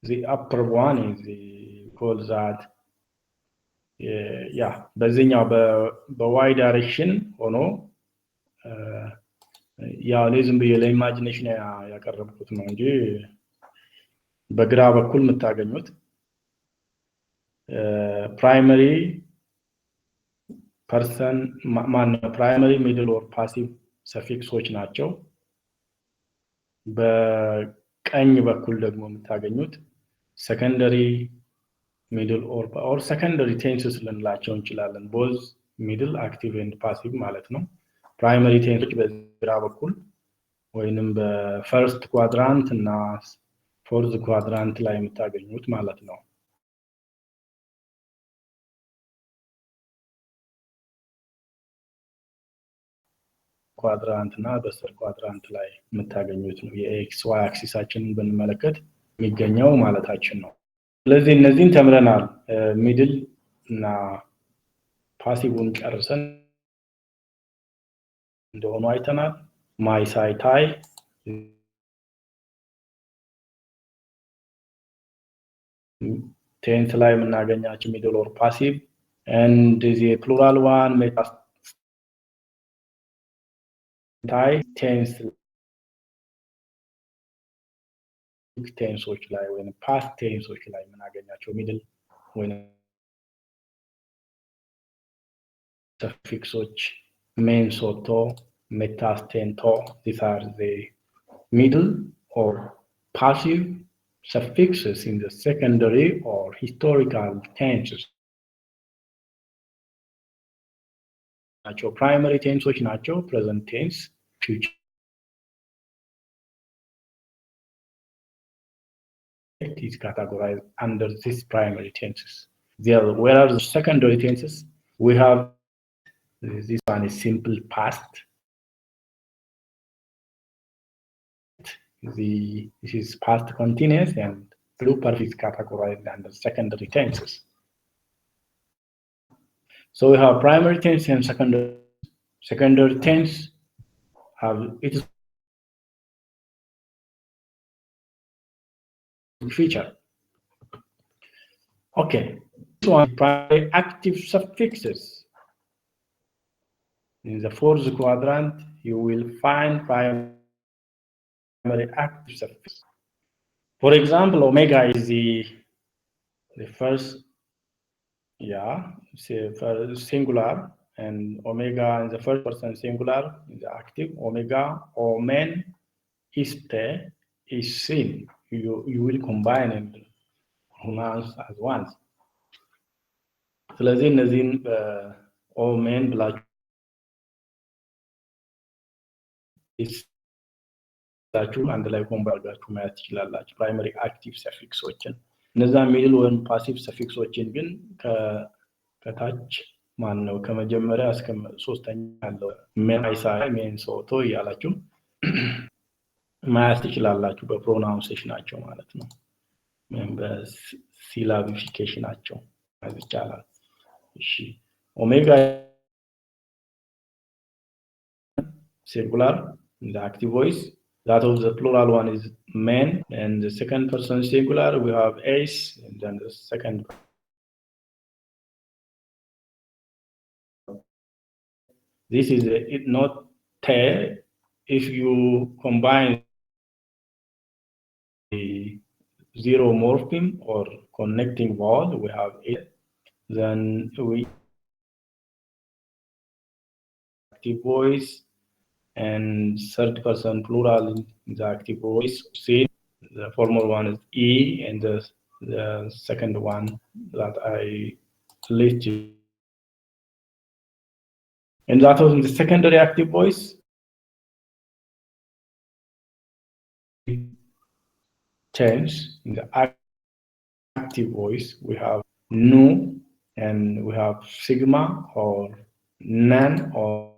the upper one is the call that yeah በዚህኛው በy direction ሆኖ ያው ለዝም ብዬ ለኢማጂኔሽን ያቀረብኩት ነው እንጂ በግራ በኩል የምታገኙት ፕራይመሪ ፐርሰን ፕራይመሪ ሚድል ኦር ፓሲቭ ሰፊክሶች ናቸው በቀኝ በኩል ደግሞ የምታገኙት ሰከንደሪ middle or secondary tenses ልንላቸው እንችላለን both middle active and passive ማለት ነው primary tenses በግራ በኩል ወይንም በፈርስት ኳድራንት እና ፎርዝ ኳድራንት ላይ የምታገኙት ማለት ነው ኳድራንት እና በሰር ኳድራንት ላይ የምታገኙት ነው የኤክስ ዋይ አክሲሳችንን ብንመለከት የሚገኘው ማለታችን ነው ስለዚህ እነዚህን ተምረናል ሚድል እና ፓሲቭን ጨርሰን እንደሆነ አይተናል ማይ ሳይታይ ቴንስ ላይ የምናገኛቸው ሚድል ኦር ፓሲቭ and the plural one meta tense ቴንሶች ላይ ወይንም ፓስት ቴንሶች ላይ የምናገኛቸው ሚድል ወይንም suffixes main soto metastento these are the middle or passive suffixes in the secondary or historical tenses ናቸው primary tenses ናቸው present tense future is categorized under these primary tenses there. Whereas the secondary tenses, we have this one is simple past. This is past continuous, and pluperfect categorized under secondary tenses. So we have primary tense and secondary. Secondary tense have its feature. Okay, this one primary active suffixes. In the fourth quadrant, you will find primary active suffix. For example, omega is the first, singular, and omega in the first person singular is the active. Omega, omen, iste, isin. You will combine and pronounce as one. ስለዚህ እነዚህን ኦሜን ብላችሁ አንድ ላይ ኮምባይን አድርጋችሁ ማየት ትችላላችሁ ፕራይመሪ አክቲቭ ሰፊክሶችን። እነዛ ሚድል ወይም ፓሲቭ ሰፊክሶችን ግን ከታች ማን ነው ከመጀመሪያ እስከ ሶስተኛ ያለው ሜን አይሳይ ሜን ሶቶ ያላችሁ ማየት ትችላላችሁ በፕሮናውንሴሽናቸው ማለት ነው። በሲላቢፊኬሽናቸው ማለት ይቻላል። እሺ ኦሜጋ singular in the active voice. That of the plural one is men, and the second person singular we have ace, and then the second. This is it not te. If you combine the zero morpheme or connecting vowel, we have it. Then we active voice. And third person plural in the active voice. See, the formal one is E, and the second one that I listed. And that was in the secondary active voice. Change in the active voice. We have nu, and we have sigma or nan or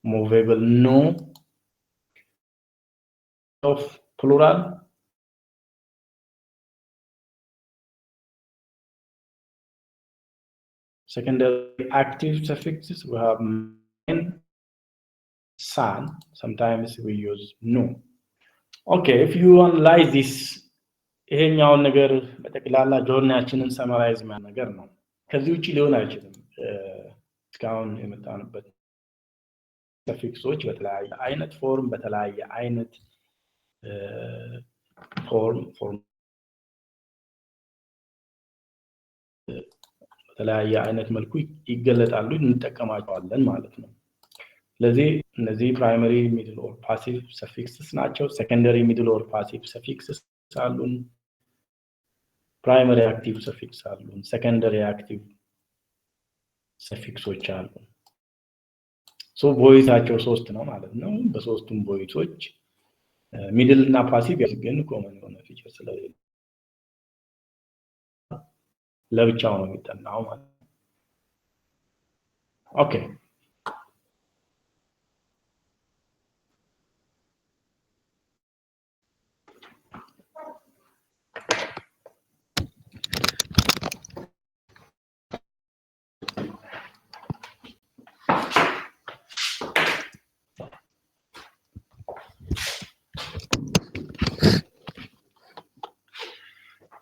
movable no of plural. Secondary active suffixes we have men, son. Sometimes we use no. Okay, if you analyze this, ይሄኛውን ነገር በጠቅላላ ጆርናችንን ሰማራይዝ ማድረግ ነገር ነው። ከዚህ ውጪ ሊሆን አይችልም። እስካሁን የመጣንበት ሰፊክሶች በተለያየ አይነት ፎርም በተለያየ አይነት ፎርም በተለያየ አይነት መልኩ ይገለጣሉ እንጠቀማቸዋለን ማለት ነው። ስለዚህ እነዚህ ፕራይመሪ ሚድል ኦር ፓሲቭ ሰፊክስስ ናቸው። ሴኮንደሪ ሚድል ኦር ፓሲቭ ሰፊክስስ አሉን። ፕራይመሪ አክቲቭ ሰፊክስ አሉን። ሴኮንደሪ አክቲቭ ሰፊክሶች አሉን። ሶ ቮይሳቸው ሶስት ነው ማለት ነው። በሶስቱም ቮይሶች ሚድል እና ፓሲቭ ግን ኮመን የሆነ ፊቸር ስለሌለ ለብቻው ነው የሚጠናው ማለት ነው። ኦኬ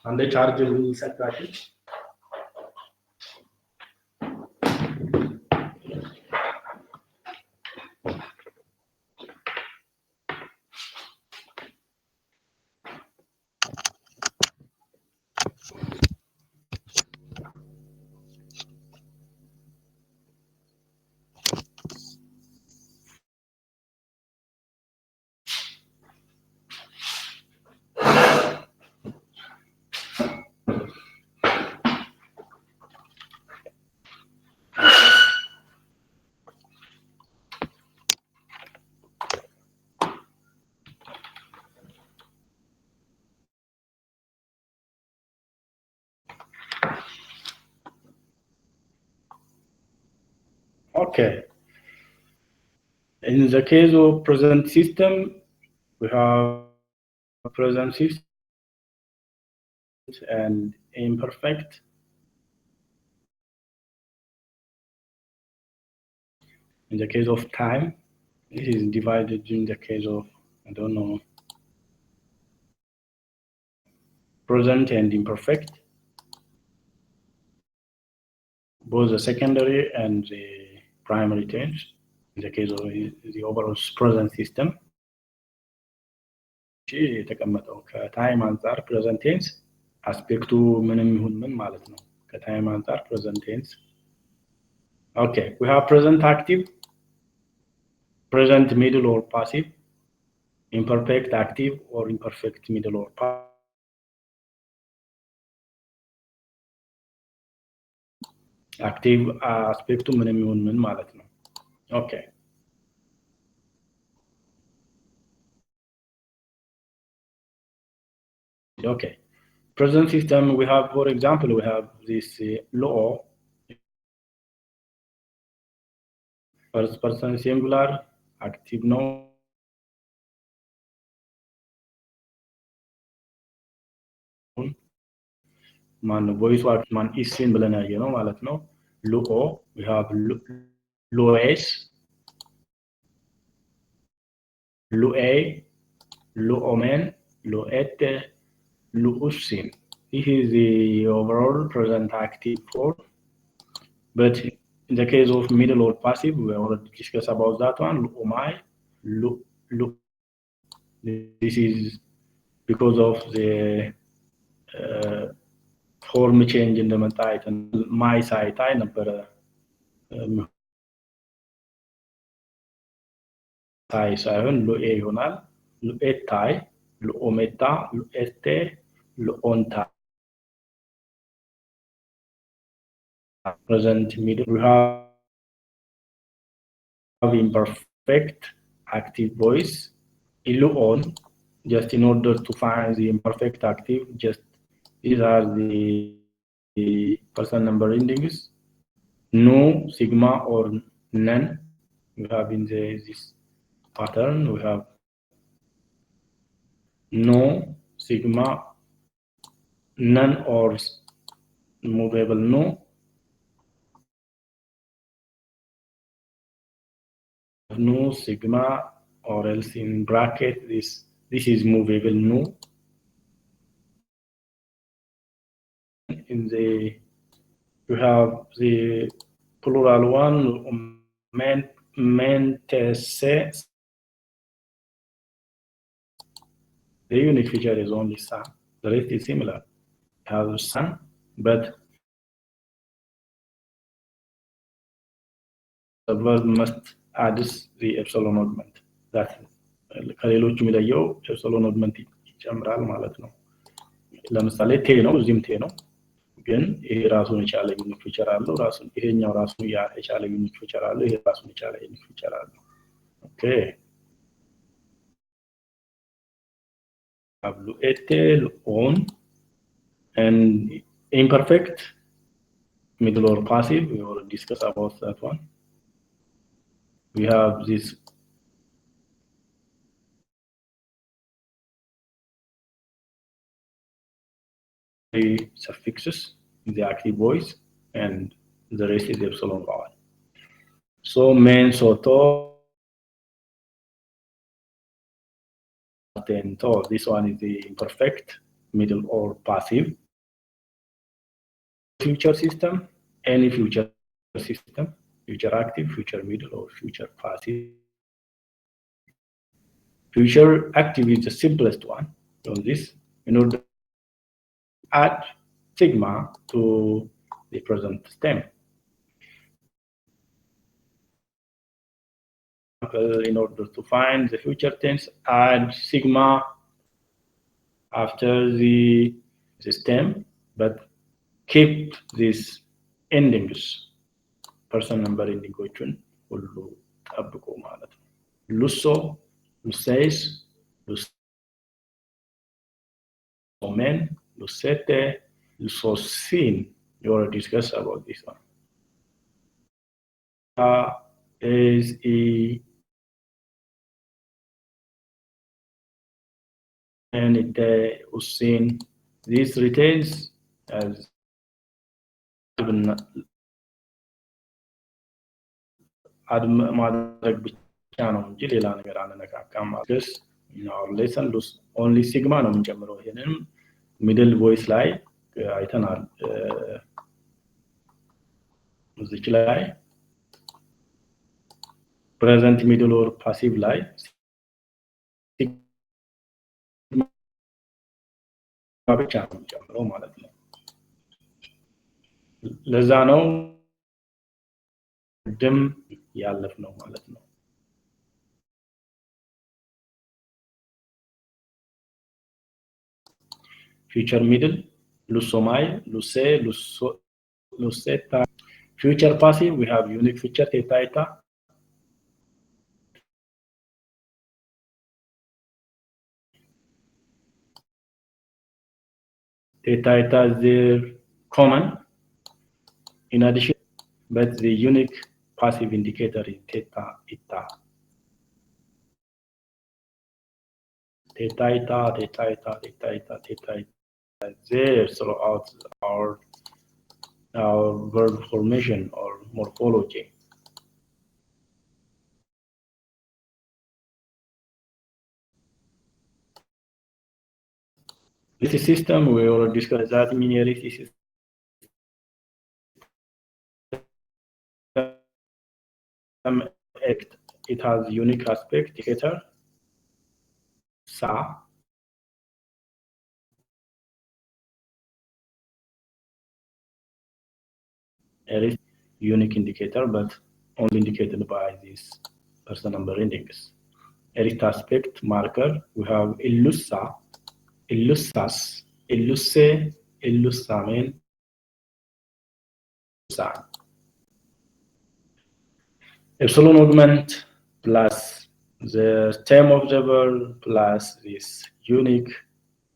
and the charge will set that. Okay. In the case of present system, we have present system and imperfect. In the case of time, this is divided in the case of, I don't know, present and imperfect, both the secondary and the primary tense. In the case of the overall present system, የተቀመጠው ከታይም አንጻር present tense አስፔክቱ ምንም ይሁን ምን ማለት ነው። ከታይም አንጻር present tense. Okay, we have present active, present middle or passive, imperfect active or imperfect middle or passive. Active አስፔክቱ ምንም ይሁን ምን ማለት ነው። Okay. Okay. Present system, we have, for example, we have this law, first person singular, active no. Man voice work man is in ብለና ነው ማለት ነው። Luo, we have Lues, Lue, Luomen, Luete, Luusin. This is the overall present active form. But in the case of middle or passive, we already discussed about that one. Luomai, Lu. This is because of the form change in the title. My site, I number ታይ ሳይሆን ሉኤ ይሆናል። ሉኤታይ፣ ሉኦሜታ፣ ሉኤቴ፣ ሉኦንታ። Present middle, we have imperfect active voice. Iluon, just in order to find the imperfect active, just these are the person number endings. No, sigma, or none. We have in this pattern, we have no, sigma, none, or movable no. No, sigma, or else in bracket this is movable no. In the you have the plural one, mentese. The unique feature is only sun. The rest is similar. You have sun, but the verb must add the epsilon augment. That's ከሌሎቹ የሚለየው epsilon augment ይጨምራል ማለት ነው። ለምሳሌ ቴ ነው፣ እዚህም ቴ ነው። ግን ይሄ ራሱን የቻለ ዩኒክ ፊቸር አለው። ራሱን ይሄኛው ራሱን የቻለ ዩኒክ ፊቸር አለው። ይሄ ራሱን የቻለ ዩኒክ ፊቸር አለው። ኦኬ Luete, Luon, and imperfect, middle or passive. We already discussed about that one. We have this suffixes in the active voice, and the rest is epsilon vowel. So men, soto, then to. This one is the imperfect, middle or passive. Future system, any future system, future active, future middle, or future passive. Future active is the simplest one on this. In order to add sigma to the present stem. In order to find the future tense, add sigma after the stem, but keep these endings. Person number ending question ሁሉ ጠብቆ ማለት ነው። ሉሶ፣ ሉሴስ፣ ሉሶሜን፣ ሉሴቴ፣ ሉሶሲን. You already discussed about this one. is E and Hussein. This retains as ማድረግ ብቻ ነው እንጂ ሌላ ነገር አንነካካም ማለት ነው። lesson only sigma ነው የምንጨምረው። ይሄንን middle voice ላይ አይተናል። እዚች ላይ present middle or passive ላይ ብቻ ነው የምንጨምረው ማለት ነው። ለዛ ነው ደም ያለፍ ነው ማለት ነው። future middle lusomai luse luseta. Future passive we have unique feature theta eta. Theta eta is there common in addition, but the unique passive indicator is theta eta. Theta eta, theta eta, theta eta, theta eta. There throughout our verb formation or morphology. This system we already discussed that linearity system. It has unique aspect indicator sa. It is unique indicator, but only indicated by this person number index. Erect aspect marker we have illusa, illusas, illusse, illussamen, sa. Epsilon augment plus the term of the verb plus this unique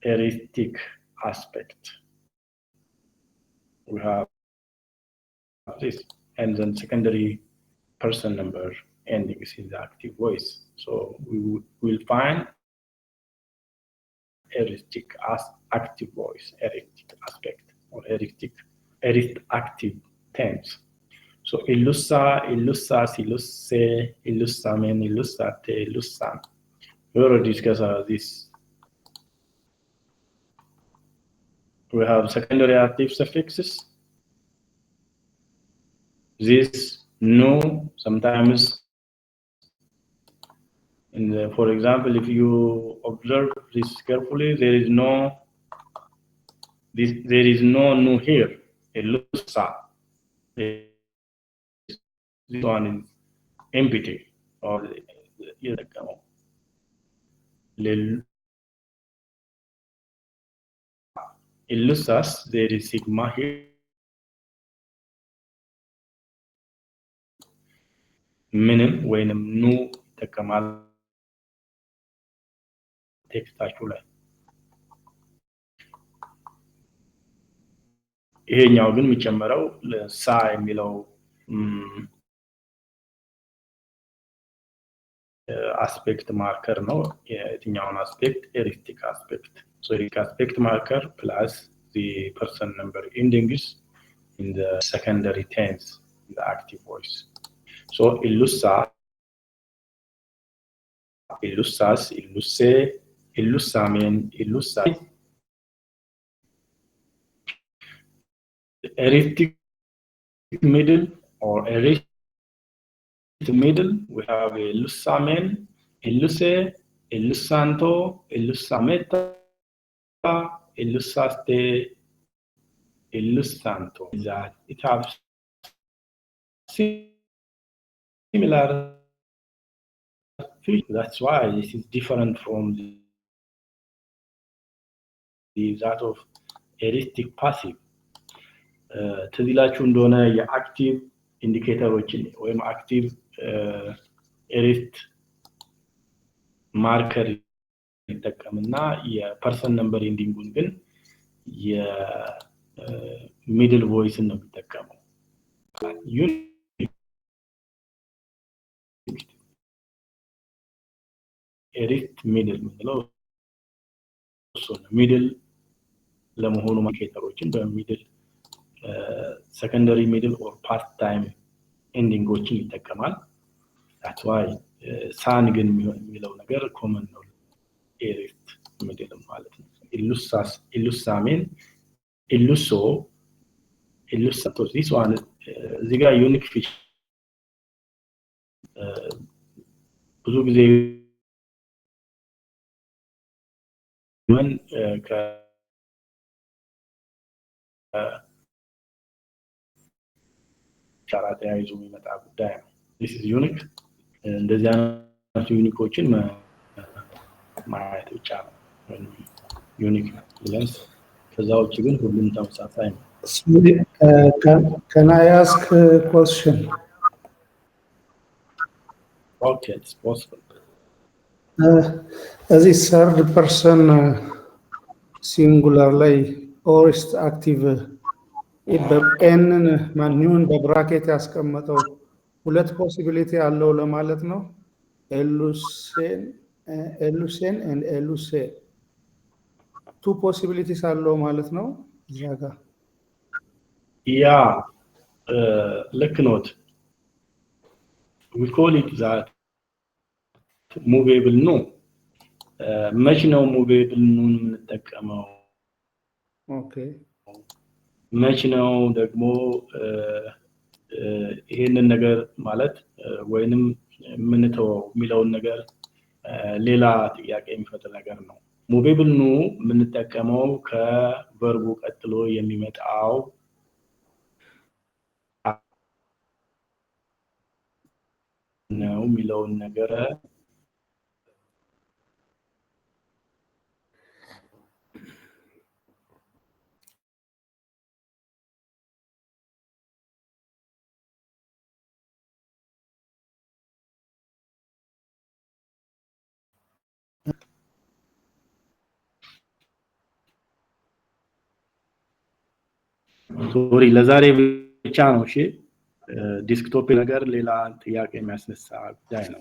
eristic aspect. We have this, and then secondary person number ending is in the active voice. So we will find eristic as active voice, eristic aspect, or eristic active tense. So illusa, illusas, illusse, illussamen, illussate, illussan. We already discussed this. We have secondary active suffixes. This no sometimes in the, for example, if you observe this carefully, there is no no here. Illusa. This one is empty or illusas, there is sigma here. ምንም ወይንም ኑ ተከማል ቴክስታችሁ ላይ ይሄኛው ግን የሚጨመረው ሳ የሚለው aspect marker ነው። የትኛውን aspect eristic aspect. So eristic aspect marker plus the person number endings in the secondary tense in the active voice. So illusa, illusas, illusse, illussamen, illussai. Eristic middle or eristic middle, we have illussamen, illusse, illussanto, illussameta, illussaste, illussanto. That it has similar features. That's why this is different from that of eristic passive. ትዚላችሁ እንደሆነ የአክቲቭ ኢንዲኬተሮችን ወይም አክቲቭ ኤሪስት ማርከር ይጠቀምና የፐርሰን ነምበር ኢንዲንጉን ግን የሚድል ቮይስን ነው የሚጠቀመው። ኤሪት ሚድል ምንለው ሚድል ለመሆኑ ማርኬተሮችን በሚድል secondary middle or part time endingዎችን ይጠቀማል that's why ሳን ግን የሚለው ነገር common ነው ኤሪት ሚድል ማለት ነው ኢሉሳሜን ኢሉሳቶስ this one እዚህ ጋር ዩኒክ ፊቸር ብዙ ጊዜ ምን ቻራታ ያይዞ የሚመጣ ጉዳይ ነው this is unique እንደዚህ አይነት ዩኒኮችን ማየት ብቻ ነው ዩኒክ ብለንስ ከዛውጭ ግን ሁሉም ተመሳሳይ ነው can I ask a question okay it's possible as a third person singular ላይ aorist active በኤንን ማንኛውን በብራኬት ያስቀመጠው ሁለት ፖሲቢሊቲ አለው ለማለት ነው ኤሉሴን and ኤሉሴ two possibilities አለው ማለት ነው እዚያ ጋር ያ ልክ ኖት we call it that movable ነው መች ነው movable ነው የምንጠቀመው ኦኬ መች ነው ደግሞ ይሄንን ነገር ማለት ወይንም ምንተው የሚለውን ነገር ሌላ ጥያቄ የሚፈጥር ነገር ነው movable ነው የምንጠቀመው ከቨርቡ ቀጥሎ የሚመጣው ነው የሚለውን ነገር ሶሪ ለዛሬ ብቻ ነው እሺ ዲስክቶፕ ነገር ሌላ ጥያቄ የሚያስነሳ ጉዳይ ነው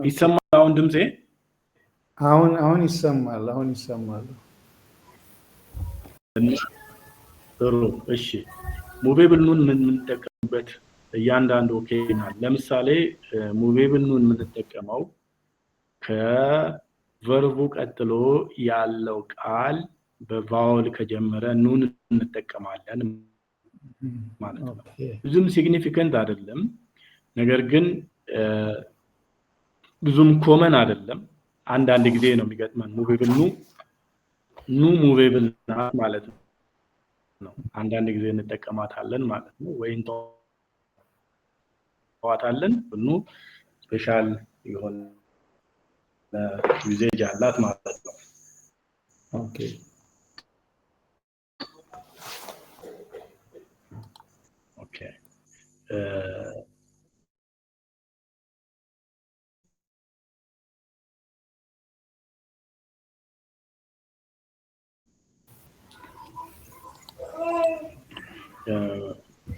ይሰማል አሁን ድምጼ አሁን ይሰማል ጥሩ እሺ movable ኑን ምን ተጠቀምበት እያንዳንዱ ኦኬናል ለምሳሌ movable ኑን የምንጠቀመው ከቨርቡ ቀጥሎ ያለው ቃል በቫውል ከጀመረ ኑን እንጠቀማለን ማለት ነው ብዙም ሲግኒፊካንት አይደለም ነገር ግን ብዙም ኮመን አይደለም አንድ ጊዜ ነው የሚገጥመን movable ኑ movable ናት ማለት ነው አንድ ጊዜ እንጠቀማታለን ማለት ነው ወይ እንተዋታለን ኑ ስፔሻል የሆነ ዩዜጅ አላት ማለት ነው ኦኬ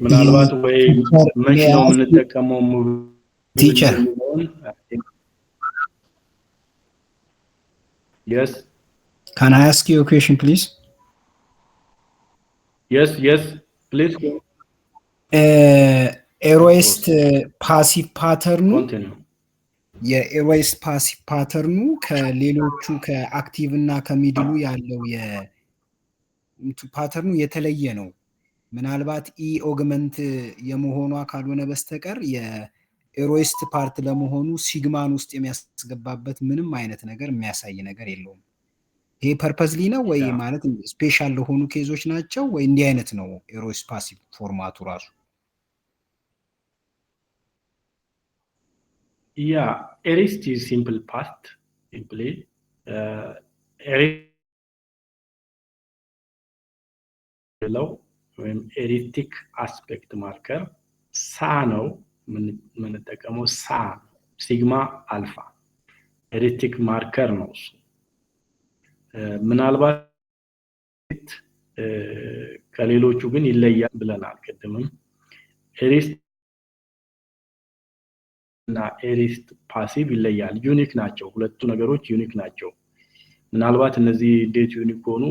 ምናልባት ወይ መች ነው የምንጠቀመው ቲቸር yes can I ask you a question please yes please ኤሮይስት ፓሲቭ ፓተርኑ የኤሮይስት ፓሲቭ ፓተርኑ ከሌሎቹ ከአክቲቭ እና ከሚድሉ ያለው ፓተርኑ የተለየ ነው ምናልባት ኢ ኦግመንት የመሆኑ ካልሆነ በስተቀር የኤሮይስት ፓርት ለመሆኑ ሲግማን ውስጥ የሚያስገባበት ምንም አይነት ነገር የሚያሳይ ነገር የለውም ይሄ ፐርፐዝሊ ነው ወይ ማለት ስፔሻል ለሆኑ ኬዞች ናቸው ወይ እንዲህ አይነት ነው ኤሮይስት ፓሲቭ ፎርማቱ ራሱ Yeah, erist is simple past, simply. ወይም ኤሪቲክ አስፔክት ማርከር ሳ ነው የምንጠቀመው ሳ ሲግማ አልፋ ኤሪቲክ ማርከር ነው እሱ ምናልባት ከሌሎቹ ግን ይለያል ብለናል ቅድምም ኤሪስት እና ኤሪስት ፓሲቭ ይለያል። ዩኒክ ናቸው። ሁለቱ ነገሮች ዩኒክ ናቸው። ምናልባት እነዚህ እንዴት ዩኒክ ሆኑ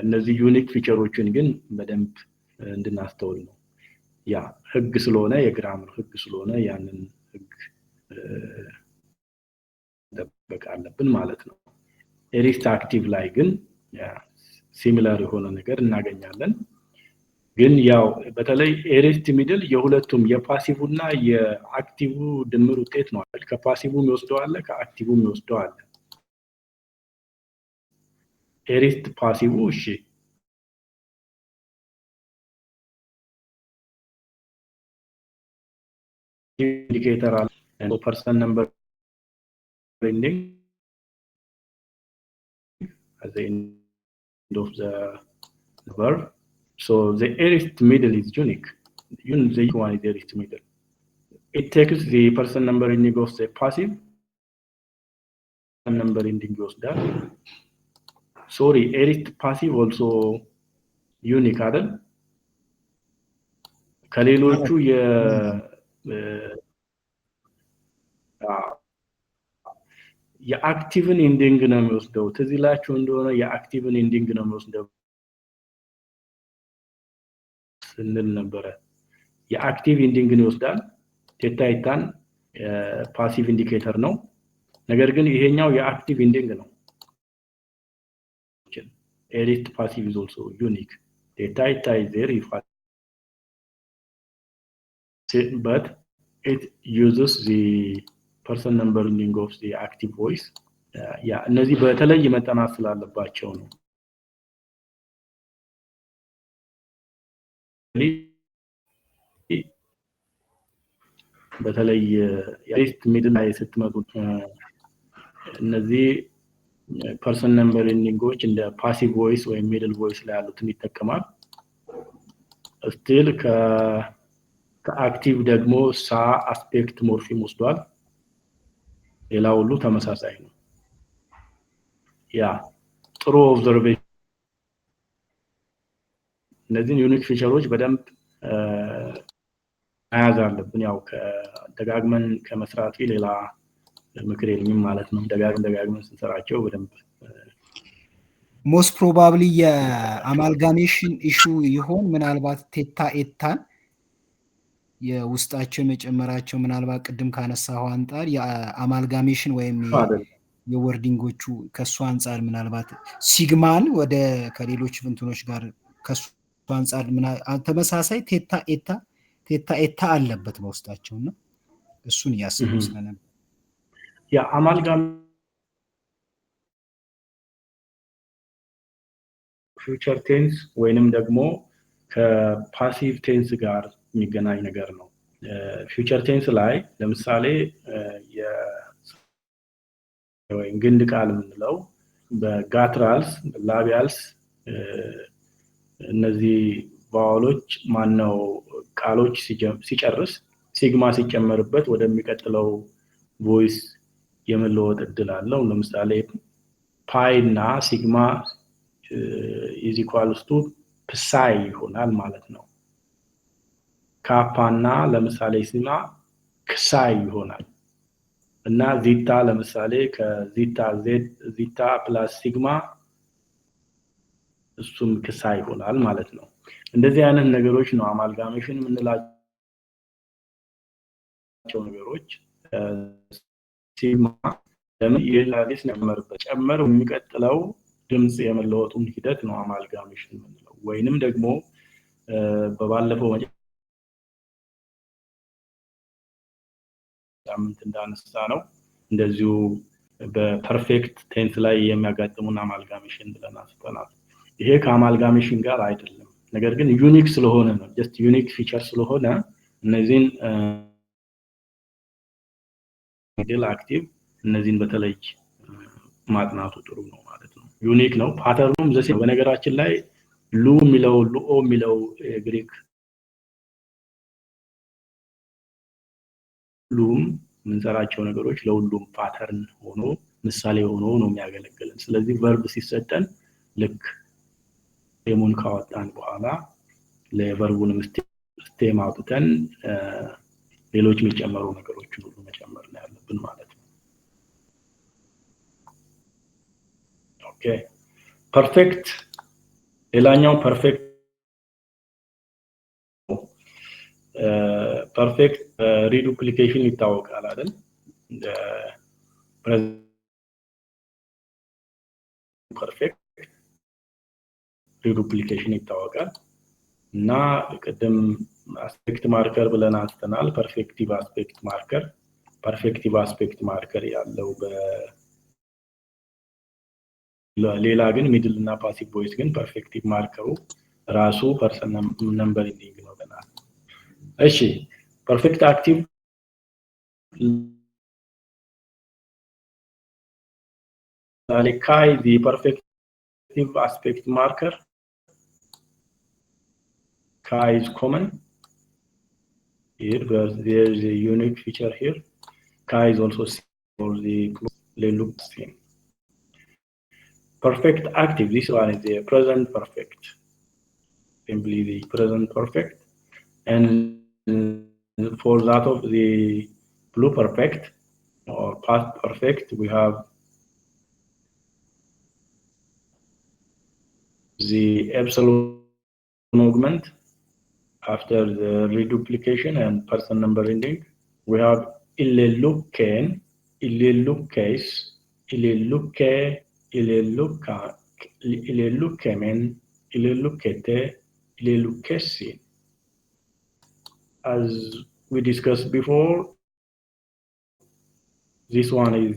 እነዚህ ዩኒክ ፊቸሮችን ግን በደንብ እንድናስተውል ነው። ያ ህግ ስለሆነ የግራመር ህግ ስለሆነ ያንን ህግ መጠበቅ አለብን ማለት ነው። ኤሪስት አክቲቭ ላይ ግን ሲሚላር የሆነ ነገር እናገኛለን። ግን ያው በተለይ ኤሪስት ሚድል የሁለቱም የፓሲቭና የአክቲቭ ድምር ውጤት ነው። ከፓሲቭም ይወስደዋል ከአክቲቭም ይወስደዋል። ኤሪስት ፓሲቭ እሺ indicator and person number ending at the end of the verb. So the aorist middle is unique. The one is the aorist middle. It takes the person number ending of the passive and number ending goes there. Sorry, aorist passive also unique አይደል? ከሌሎቹ የአክቲቭን ኢንዲንግ ነው የሚወስደው። ትዝላችሁ እንደሆነ የአክቲቭን ኢንዲንግ ነው የሚወስደው ስንል ነበረ። የአክቲቭ ኢንዲንግን ይወስዳል። ቴታይታን ፓሲቭ ኢንዲኬተር ነው። ነገር ግን ይሄኛው የአክቲቭ ኢንዲንግ ነው። ኤሪስት ፓሲቭ is also unique. Theta is there if but it uses the person number ending of the active voice. ያ እነዚህ በተለይ መጠናት ስላለባቸው ነው። በተለይ የኤሪስት ሚድል ላይ ስትመጡ እነዚህ person number endingዎች እንደ passive voice ወይም middle voice ላይ ያሉትን ይጠቀማል። still ከአክቲቭ ደግሞ ሳ አስፔክት ሞርፊም ወስዷል። ሌላው ሁሉ ተመሳሳይ ነው። ያ ጥሩ ኦብዘርቬሽን። እነዚህን ዩኒክ ፊቸሮች በደንብ መያዝ አለብን። ያው ከደጋግመን ከመስራት ሌላ ምክር የለኝም ማለት ነው። ደጋግመን ስንሰራቸው በደንብ ሞስት ፕሮባብሊ የአማልጋሜሽን ኢሹ ይሆን ምናልባት ቴታ ኤታን የውስጣቸው መጨመራቸው ምናልባት ቅድም ካነሳው አንፃር የአማልጋሜሽን ወይም የወርዲንጎቹ ከሱ አንፃር ምናልባት ሲግማን ወደ ከሌሎች ፍንትኖች ጋር ከሱ አንፃር ተመሳሳይ ቴታ ኤታ አለበት በውስጣቸውና እሱን ያስቡ ስለነበር የአማልጋም ፊውቸር ቴንስ ወይንም ደግሞ ከፓሲቭ ቴንስ ጋር የሚገናኝ ነገር ነው። ፊውቸር ቴንስ ላይ ለምሳሌ ወይም ግንድ ቃል የምንለው በጋትራልስ ላቢያልስ እነዚህ ቫወሎች ማነው ቃሎች ሲጨርስ ሲግማ ሲጨመርበት ወደሚቀጥለው ቮይስ የመለወጥ እድል አለው። ለምሳሌ ፓይ እና ሲግማ is equals to psi ይሆናል ማለት ነው። ካፓና ለምሳሌ ሲማ ክሳይ ይሆናል እና ዚታ ለምሳሌ ከዚታ ዚታ ፕላስ ሲግማ እሱም ክሳይ ይሆናል ማለት ነው። እንደዚህ አይነት ነገሮች ነው አማልጋሜሽን የምንላቸው ነገሮች። ሲግማ ለምን የላሊስ ነምበርበት ጨመር የሚቀጥለው ድምጽ የመለወጡን ሂደት ነው አማልጋሜሽን የምንለው። ወይንም ደግሞ በባለፈው ሳምንት እንዳነሳ ነው እንደዚሁ በፐርፌክት ቴንስ ላይ የሚያጋጥሙን አማልጋሜሽን ብለን አንስተናል። ይሄ ከአማልጋሜሽን ጋር አይደለም፣ ነገር ግን ዩኒክ ስለሆነ ነው። ጀስት ዩኒክ ፊቸር ስለሆነ እነዚህን ሚድል አክቲቭ እነዚህን በተለይ ማጥናቱ ጥሩ ነው ማለት ነው። ዩኒክ ነው ፓተርኑም ዘሴ። በነገራችን ላይ ሉ ሚለው ሉኦ ሚለው ግሪክ ሉም ምንሰራቸው ነገሮች ለሁሉም ፓተርን ሆኖ ምሳሌ ሆኖ ነው የሚያገለግለን። ስለዚህ ቨርብ ሲሰጠን ልክ ኤሙን ካወጣን በኋላ ለቨርቡንም ስቴም አውጥተን ሌሎች የሚጨመሩ ነገሮችን ሁሉ መጨመር ነው ያለብን ማለት ነው። ኦኬ ፐርፌክት ሌላኛው ፐርፌክት ፐርፌክት ሪዱፕሊኬሽን ይታወቃል አይደል? ፐርፌክት ሪዱፕሊኬሽን ይታወቃል እና ቅድም አስፔክት ማርከር ብለን አንስተናል። ፐርፌክቲቭ አስፔክት ማርከር ያለው ሌላ ግን ሚድል እና ፓሲቭ ቮይስ ግን ፐርፌክቲቭ ማርከሩ ራሱ ፐርሰን ነምበር ኢንዲንግ ነው ብለናል። እሺ ፐርፌክት አክቲቭ Kai, the perfective aspect marker. Kai is common here, but there is a unique feature here. Kai is also seen for the look scheme. Perfect active, this one is the present perfect. Simply the present perfect. And for that of the blue perfect or past perfect, we have the epsilon augment after the reduplication and person number ending. We have illeluken, illelukes, illeluke, illelukemen, illelukete, illelukesin. As we discussed before, this one is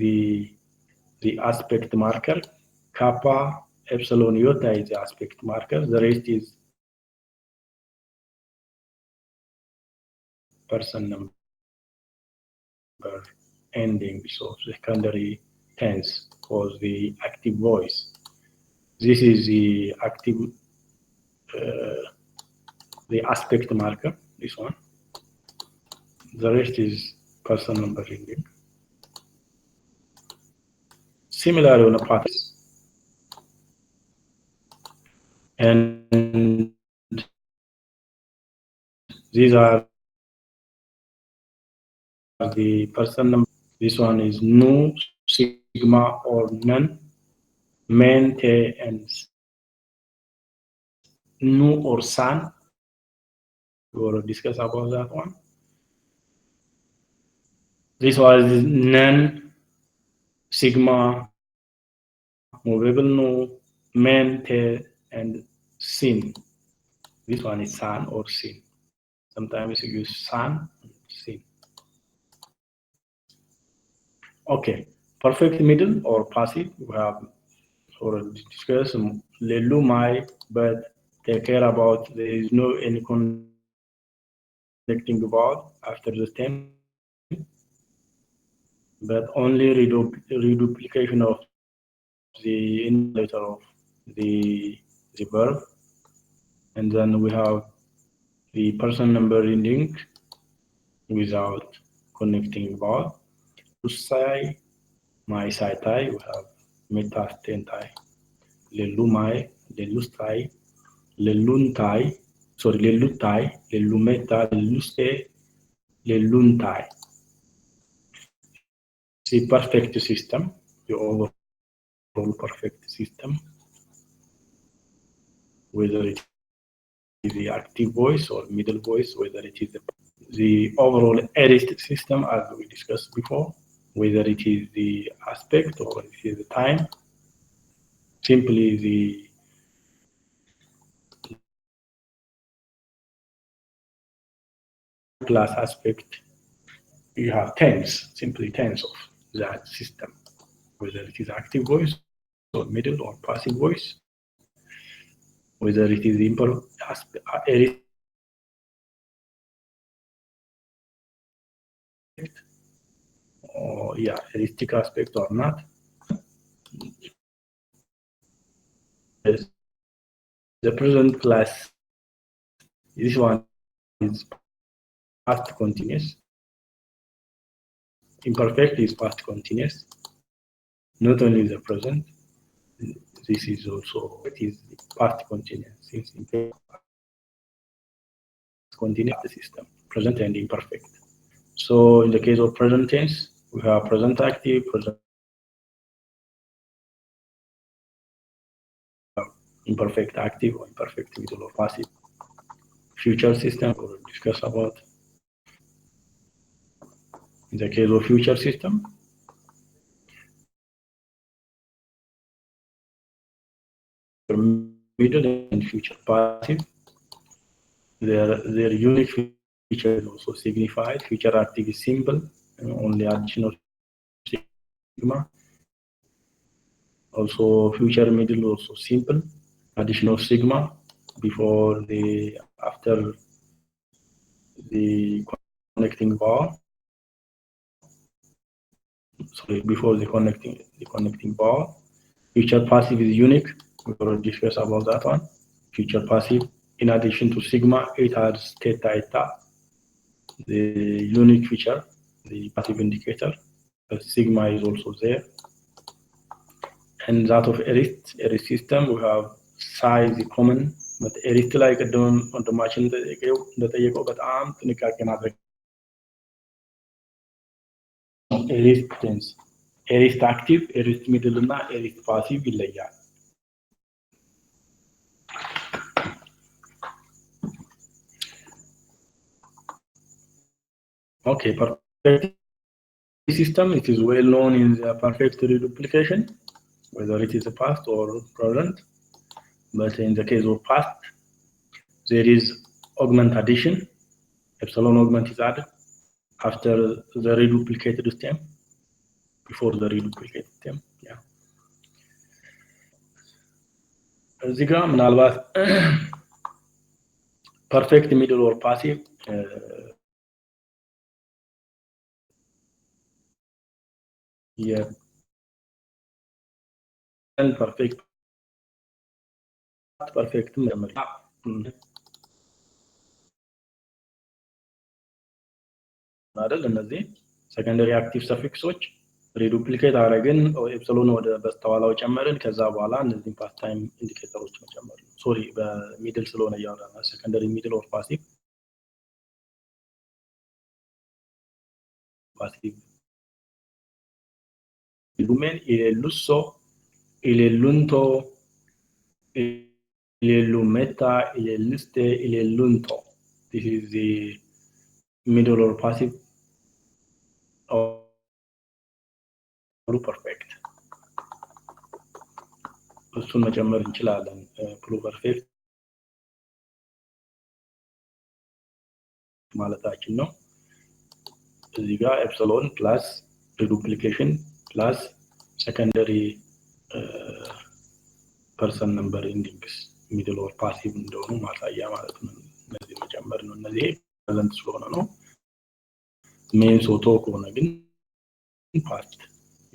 the aspect marker. Kappa, epsilon, iota is the aspect marker. The rest is person number ending, so secondary tense was the active voice. This is the active, the aspect marker, this one. The rest is person number ending. Similarly on the patterns. And these are the person number. This one is nu, sigma, or none, men, te, and nu or san. We will discuss about that one. This was none, sigma, movable nu, men, te, and sin. This one is san or sin. Sometimes you use san and sin. Okay, perfect middle or passive, we have already discussed lelu mai, but take care about there is no any connecting vowel after the stem, but only reduplication of the letter of the verb, and then we have the person number ending without connecting vowel. Usai, mai sai tai, we have meta stentai, lelumai, lelustai, leluntai, sorry, lelutai, lelumeta, leluste, leluntai. The perfect system, the overall perfect system, whether it is the active voice or middle voice, whether it is the overall aorist system as we discussed before, whether it is the aspect or it is the time, simply the class aspect, you have tense, simply tense of that system, whether it is active voice or middle or passive voice, whether it is the aorist or aoristic aspect or not. The present class, this one is past continuous. Imperfect is past continuous. Not only the present, this is also it is past continuous. continuous system, present and imperfect. So in the case of present tense, we have present active, present imperfect active, or imperfect middle or passive. Future system we'll discuss about. In the case of future system, middle and future passive, their unique feature is also signified. Future active is simple, only addition of sigma. Also future middle also simple, addition of sigma before the after the connecting bar. Sorry, before the connecting bar. Future passive is unique. We already discussed about that one. Future passive, in addition to sigma, it has theta eta, the unique feature, the passive indicator. The sigma is also there. And that of arist system, we have size common, but arist like a dome on the machine that you go, but arm to the arist tense. Arist active, arist middle, and arist passive will like that. Okay, perfect system, it is well known in the perfect reduplication, whether it is a past or present. But in the case of past, there is augment addition. Epsilon augment is added after the reduplicated stem, before the reduplicated stem. Yeah. እዚህ ጋር ምናልባት perfect middle or passive yeah, and perfect memory. አይደል እነዚህ secondary active suffixዎች reduplicated አረግን ኤፕሲሎን ወደ በስተኋላው ጨመርን ከዛ በኋላ እነዚህ past time ኢንዲኬተሮች መጨመር ነው ሶሪ በሚድል ስለሆነ ያወራና secondary middle or passive lumen il lusso il lunto il lumetta il liste il lunto. This is the middle or passive or perfect. እሱን መጨመር እንችላለን pluperfect ማለታችን ነው እዚህ ጋር epsilon plus reduplication plus secondary person number index middle or passive እንደሆኑ ማሳያ ማለት ነው እነዚህ መጨመር ነው እነዚህ present ስለሆነ ነው main ሶቶ ከሆነ ግን past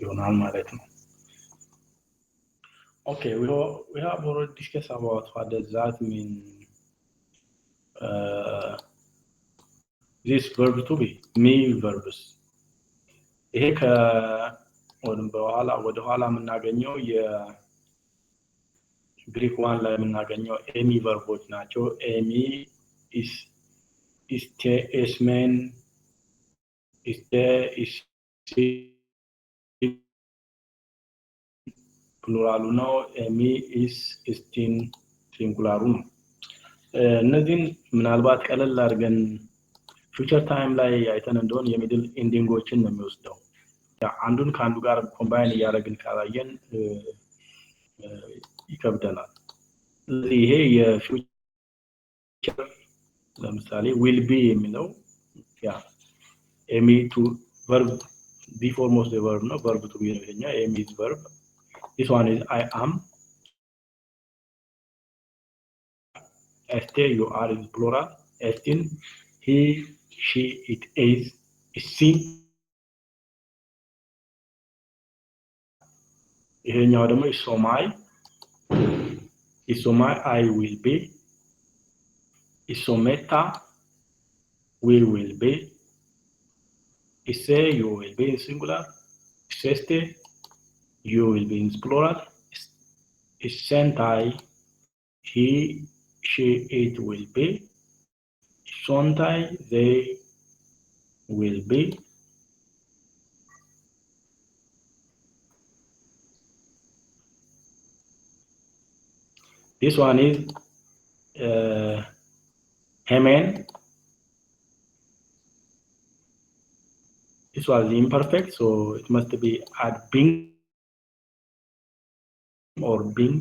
ይሆናል ማለት ነው Okay, we have already discussed about what does that mean. This verb to be mean verbs. ይሄ ወደ ኋላ የምናገኘው የግሪክ ዋን ላይ የምናገኘው ኤሚ ቨርቦች ናቸው ኤሚ ኢስቴ ኤስሜን ኢስቴ ፕሉራሉ ነው ኤሚ ኢስ ኢስቲን ሲንጉላሩ ነው እነዚህን ምናልባት ቀለል አድርገን ፊውቸር ታይም ላይ አይተን እንደሆነ የሚድል ኢንዲንጎችን ነው የሚወስደው አንዱን ከአንዱ ጋር ኮምባይን ያደረግን ካላየን ይከብደናል ይሄ የፊውቸር ለምሳሌ will be የሚለው ያ ኤሚ ቱ verb before most the verb no verb to be ነው ይሄኛ ኤሚ is verb this one is I am este you are is plural estin he she it is she ይሄኛው ደግሞ isomai I will be isometa we will be ise you will be in singular iseste you will be in plural isentai he she it will be Sontai, they will be this one is Hemen. This was imperfect, so it must be at being or being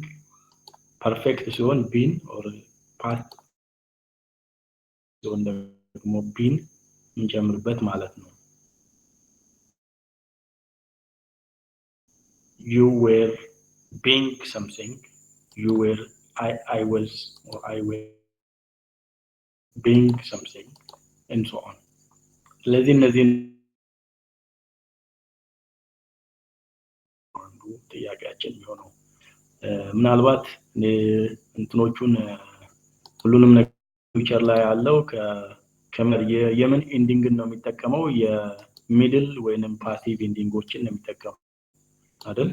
perfect ሲሆን been or past ሲሆን ደግሞ been እንጨምርበት ማለት ነው። You were being something. You were I was or I were being something and so on. ስለዚህ እነዚህ ጥያቄያችን የሚሆነው ምናልባት እንትኖቹን ሁሉንም ነገር ፊውቸር ላይ ያለው ከመር የምን ኤንዲንግ ነው የሚጠቀመው የሚድል ወይንም ፓሲቭ ኤንዲንጎችን ነው የሚጠቀመው አይደል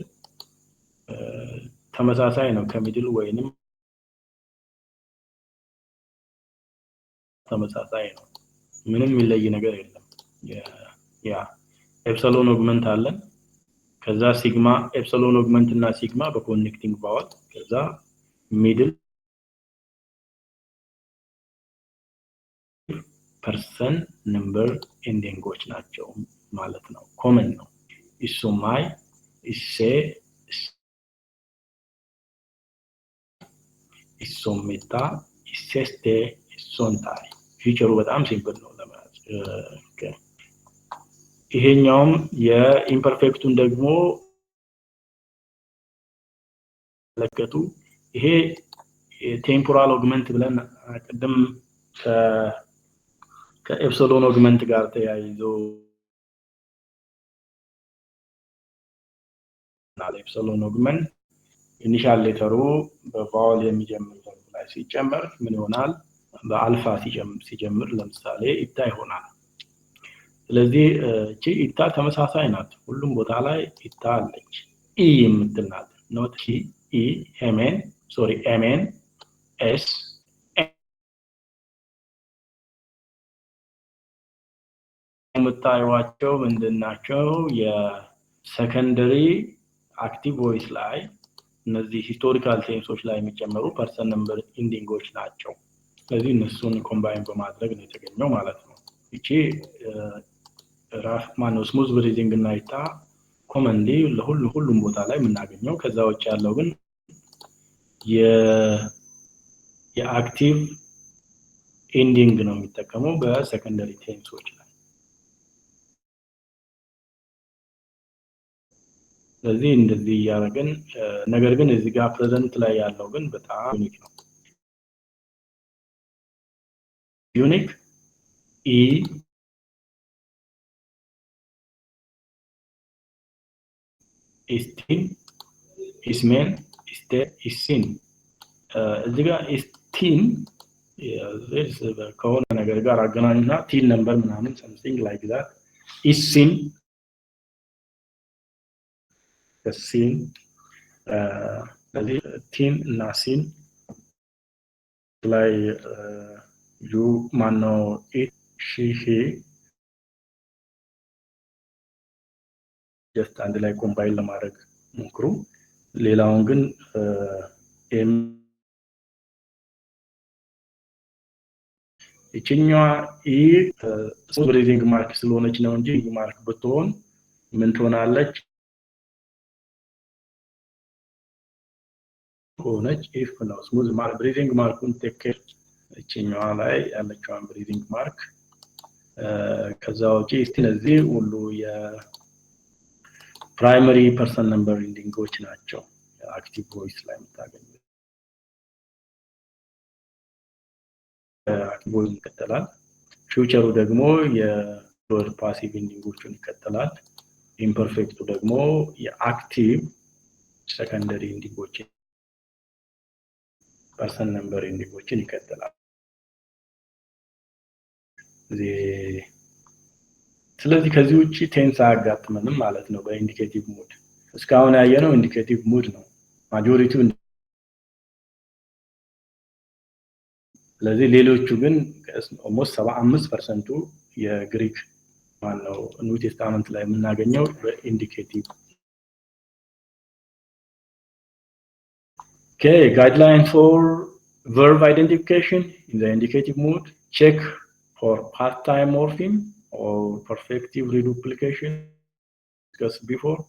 ተመሳሳይ ነው ከሚድል ወይንም ተመሳሳይ ነው ምንም የሚለይ ነገር የለም ያ ኤፕሲሎን ኦግመንት አለን ከዛ ሲግማ ኤፕሲሎን ኦግመንት እና ሲግማ በኮኔክቲንግ ቫወል ከዛ ሚድል ፐርሰን ነምበር ኤንዲንጎች ናቸው ማለት ነው ኮመን ነው ኢሶማይ ኢሴ ኢሶሜታ ኢሴስቴ ኢሶንታይ ፊቸሩ በጣም ሲምፕል ነው ለማለት ይሄኛውም የኢምፐርፌክቱን ደግሞ ለከቱ ይሄ ቴምፖራል ኦግመንት ብለን ቀደም ከኤፕሲሎን ኦግመንት ጋር ተያይዞ ኤፕሲሎን ኦግመንት ኢኒሻል ሌተሩ በቫወል የሚጀምር ላይ ሲጨመር ምን ይሆናል በአልፋ ሲጀምር ለምሳሌ ኢታ ይሆናል ስለዚህ እቺ ኢታ ተመሳሳይ ናት ሁሉም ቦታ ላይ ኢታ አለች ኢ የምትናት ኖት ኢ ኤምን ሶሪ ኤምን ኤስ የምታዩዋቸው ምንድናቸው የሰከንደሪ አክቲቭ ቮይስ ላይ እነዚህ ሂስቶሪካል ቴንሶች ላይ የሚጨመሩ ፐርሰን ነምበር ኢንዲንጎች ናቸው ስለዚህ እነሱን ኮምባይን በማድረግ ነው የተገኘው ማለት ነው እቺ ራፍ ማነው ስሙዝ ብሪዚንግ እና ኢታ ኮመንሊ ለሁሉም ቦታ ላይ የምናገኘው ከዛ ውጭ ያለው ግን የአክቲቭ ኢንዲንግ ነው የሚጠቀመው በሰከንደሪ ቴንሶች ላይ ስለዚህ እንደዚህ ያረጋን ነገር ግን እዚህ ጋር ፕሬዘንት ላይ ያለው ግን በጣም ዩኒክ ነው ዩኒክ ኢ ኢስቲን ኢስሜን ኢስቴ ኢሲን እዚህ ጋር ኢስቲን ከሆነ ነገር ጋር አገናኝና ቲን ነምበር ምናምን something like that ኢሲን ሲን ቲን እና ሲን ላይ ዩ ማነው ሺ ጀስት አንድ ላይ ኮምባይን ለማድረግ ሞክሩ ሌላውን ግን ኤም እቺኛዋ ኢ ብሪዚንግ ማርክ ስለሆነች ነው እንጂ ማርክ ብትሆን ምን ትሆናለች ሆነች ኢፍ ነው ስሙዝ ማርክ ብሪዚንግ ማርኩን ቴኬር እቺኛዋ ላይ ያለችውን ብሪዚንግ ማርክ ከዛው ውጪ ስለዚህ ሁሉ የፕራይመሪ ፐርሰን ነምበር ኢንዲንጎች ናቸው አክቲቭ ቮይስ ላይ የምታገኙት አክቲቭ ቮይስ ይከተላል ፊውቸሩ ደግሞ የወርድ ፓሲቭ ኢንዲንጎችን ይከተላል ኢምፐርፌክቱ ደግሞ የአክቲቭ ሰከንደሪ ኢንዲንጎችን ፐርሰን ነምበር ኢንዲንጎችን ይከተላል ስለዚህ ከዚህ ውጪ ቴንስ አያጋጥመንም ማለት ነው በኢንዲኬቲቭ ሙድ እስካሁን ያየነው ኢንዲኬቲቭ ሙድ ነው ማጆሪቲው ስለዚህ ሌሎቹ ግን almost 75% የግሪክ ማነው ኒው ቴስታመንት ላይ የምናገኘው በኢንዲኬቲቭ Okay, guideline for verb identification in the indicative mood. Check for past-time morpheme or perfective reduplication, discussed before.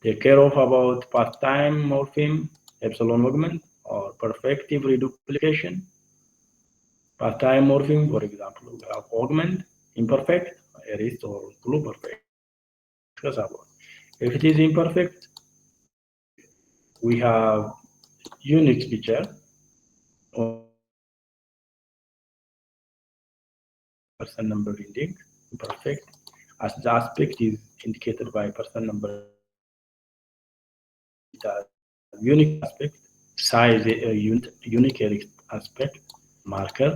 Take care of about past-time morpheme, epsilon augment, or perfective reduplication. Past-time morpheme, for example, we have augment, imperfect, aorist, or pluperfect. Discuss about. If it is imperfect, we have unique feature or person number ending imperfect as the aspect is indicated by person number. The unique aspect size a unique aspect marker.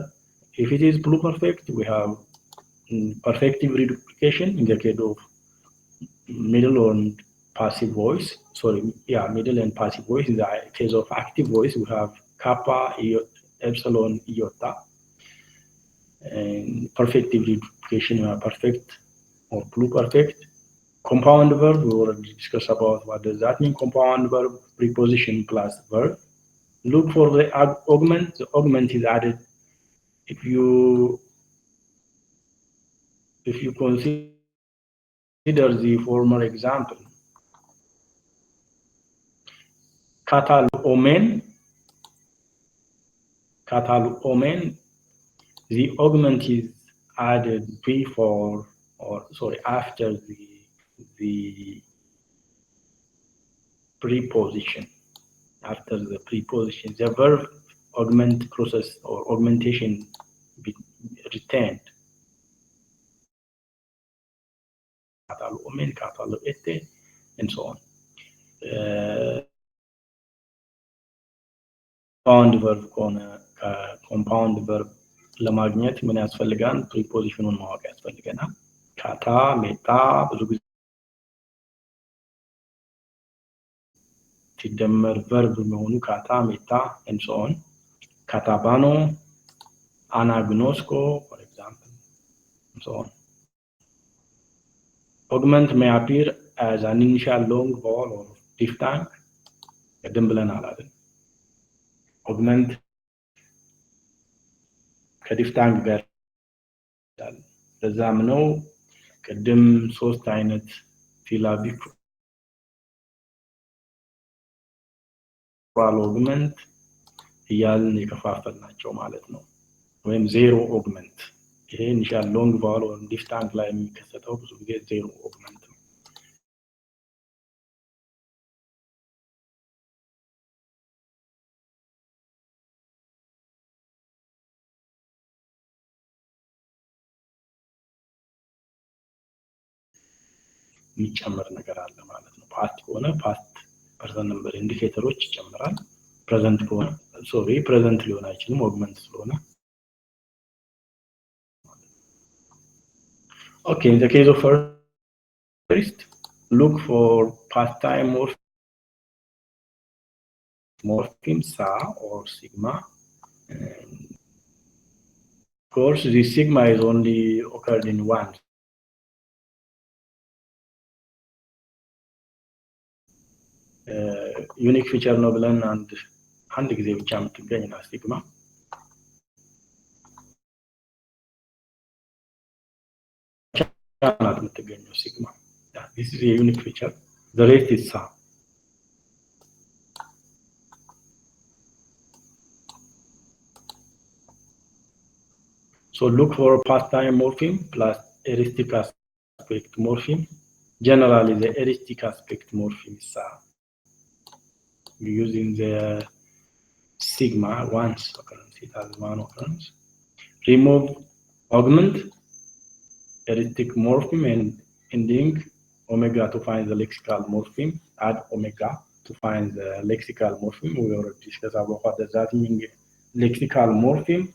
If it is pluperfect, we have perfective reduplication in the case of middle and passive voice. Sorry, yeah, middle and passive voice. In the case of active voice, we have kappa, epsilon, iota. And perfective reduplication, perfect or pluperfect. Compound verb, we already discussed about what does that mean. Compound verb, preposition plus verb. Look for the augment. The augment is added if you consider the former example. Catalomen, the augment is added before or sorry after the preposition. After the preposition, the verb augment process or augmentation be retained. Catalomen, cataloete, and so on. Compound verb ለማግኘት ምን ያስፈልጋል? ፕሪፖዚሽኑን ማወቅ ያስፈልገናል። ካታ ሜታ ብዙ ጊዜ ሲደመር verb መሆኑ ካታ ሜታ and so on. Katabano, anagnosko, for example, and so on. Augment may appear as an initial long vowel or diphthong. Augment ከዲፍታንግ ጋር ለዛም ነው ቅድም ሶስት አይነት ሲላቢክ አውግመንት እያልን የከፋፈልናቸው ማለት ነው። ወይም ዜሮ ኦግመንት ይሄ ኢኒሻል ሎንግ ቫወል ወይም ዲፍታንግ ላይ የሚከሰተው ብዙ ጊዜ ዜሮ ኦግመንት ነው። የሚጨመር ነገር አለ ማለት ነው። ፓስት ከሆነ ፓስት ፐርሰን ነምበር ኢንዲኬተሮች ይጨምራል። ፕሬዘንት ከሆነ ሶሪ ፕሬዘንት ሊሆን አይችልም ኦግመንት ስለሆነ። Okay, in the case of first, look for past time morpheme sa or sigma. And of course, the sigma is only occurred in one. Unique feature ነው ብለን አንድ ጊዜ ብቻ የምትገኝ ነው ሲግማ። not የምትገኘው ሲግማ። This is a unique feature. The rest is sa. So look for past time morpheme plus aristic aspect morpheme. Generally, the aristic aspect morpheme is sa. Using the sigma once occurrence, it has one occurrence. Remove augment, aristic morpheme, and ending omega to find the lexical morpheme. Add omega to find the lexical morpheme. We already discussed about what does that mean. Lexical morpheme.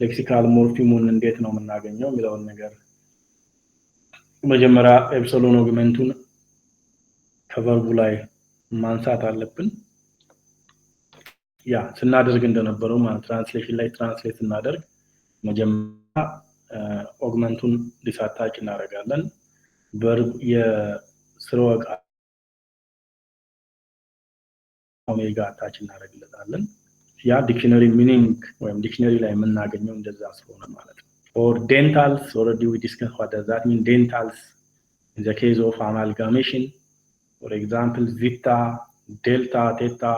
Lexical morpheme እንዴት ነው የምናገኘው የሚለውን ነገር መጀመሪያ ኤፕሲሎን ኦግመንቱን ከቨርቡ ላይ ማንሳት አለብን። ያ ስናደርግ እንደነበረው ማለት ትራንስሌሽን ላይ ትራንስሌት እናደርግ መጀመሪያ ኦግመንቱን ዲሳታች እናደርጋለን ቨርብ የስርወ ቃል ኦሜጋ አታች እናደርግለታለን ያ ዲክሽነሪ ሚኒንግ ወይም ዲክሽነሪ ላይ የምናገኘው እንደዛ ስለሆነ ማለት ነው or dentals already we discussed what does that mean dentals in the case of amalgamation for example zeta delta theta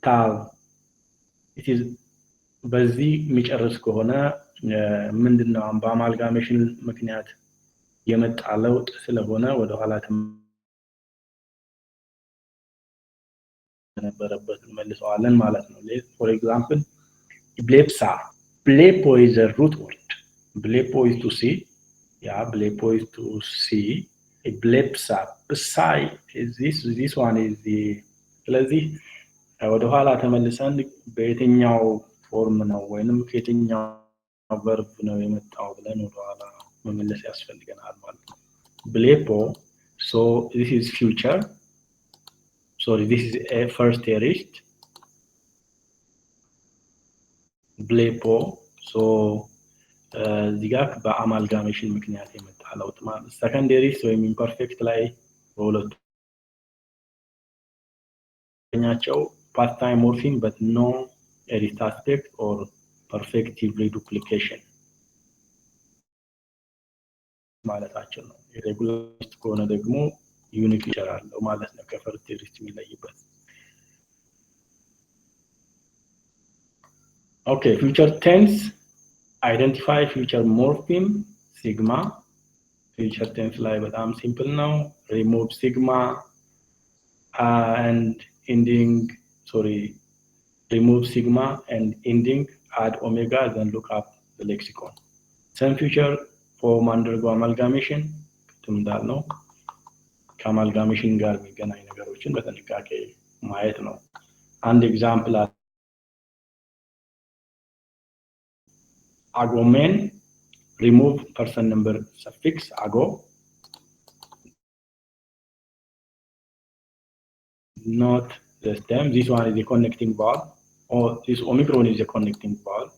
tau it is በዚህ የሚጨርስ ከሆነ ምንድነው በአማልጋሜሽን ምክንያት የመጣ ለውጥ ስለሆነ ወደ ኋላ ተነበረበት መልሰዋለን ማለት ነው for example blepsa blepo is a root word blepo is to see yeah blepo is to see a blepsa psi is this one is the ስለዚህ ወደ ኋላ ተመልሰን በየትኛው ፎርም ነው ወይንም ከየትኛው ቨርብ ነው የመጣው ብለን ወደ ኋላ መመለስ ያስፈልገናል ማለት ነው blepo so this is future sorry this is a first aorist blepo so እዚህ ጋር በአማልጋሜሽን ምክንያት የመጣ ለውጥ ማለት second aorist ወይም imperfect ላይ በሁለተኛቸው past time morpheme but no aorist aspect or perfective reduplication ማለታቸው ነው irregular ከሆነ ደግሞ ዩኒክ ይችላልው ማለት ነው ከፈርት aorist የሚለይበት okay future tense identify future morpheme sigma future tense ላይ በጣም simple ነው remove sigma and ending sorry remove sigma and ending add omega then look up the lexicon some future form undergo amalgamation እንዳልነው ከአማልጋሜሽን ጋር የሚገናኝ ነገሮችን በጥንቃቄ ማየት ነው አንድ ኤግዛምፕል agomen remove person number suffix ago not the stem this one is the connecting vowel or this omicron is the connecting vowel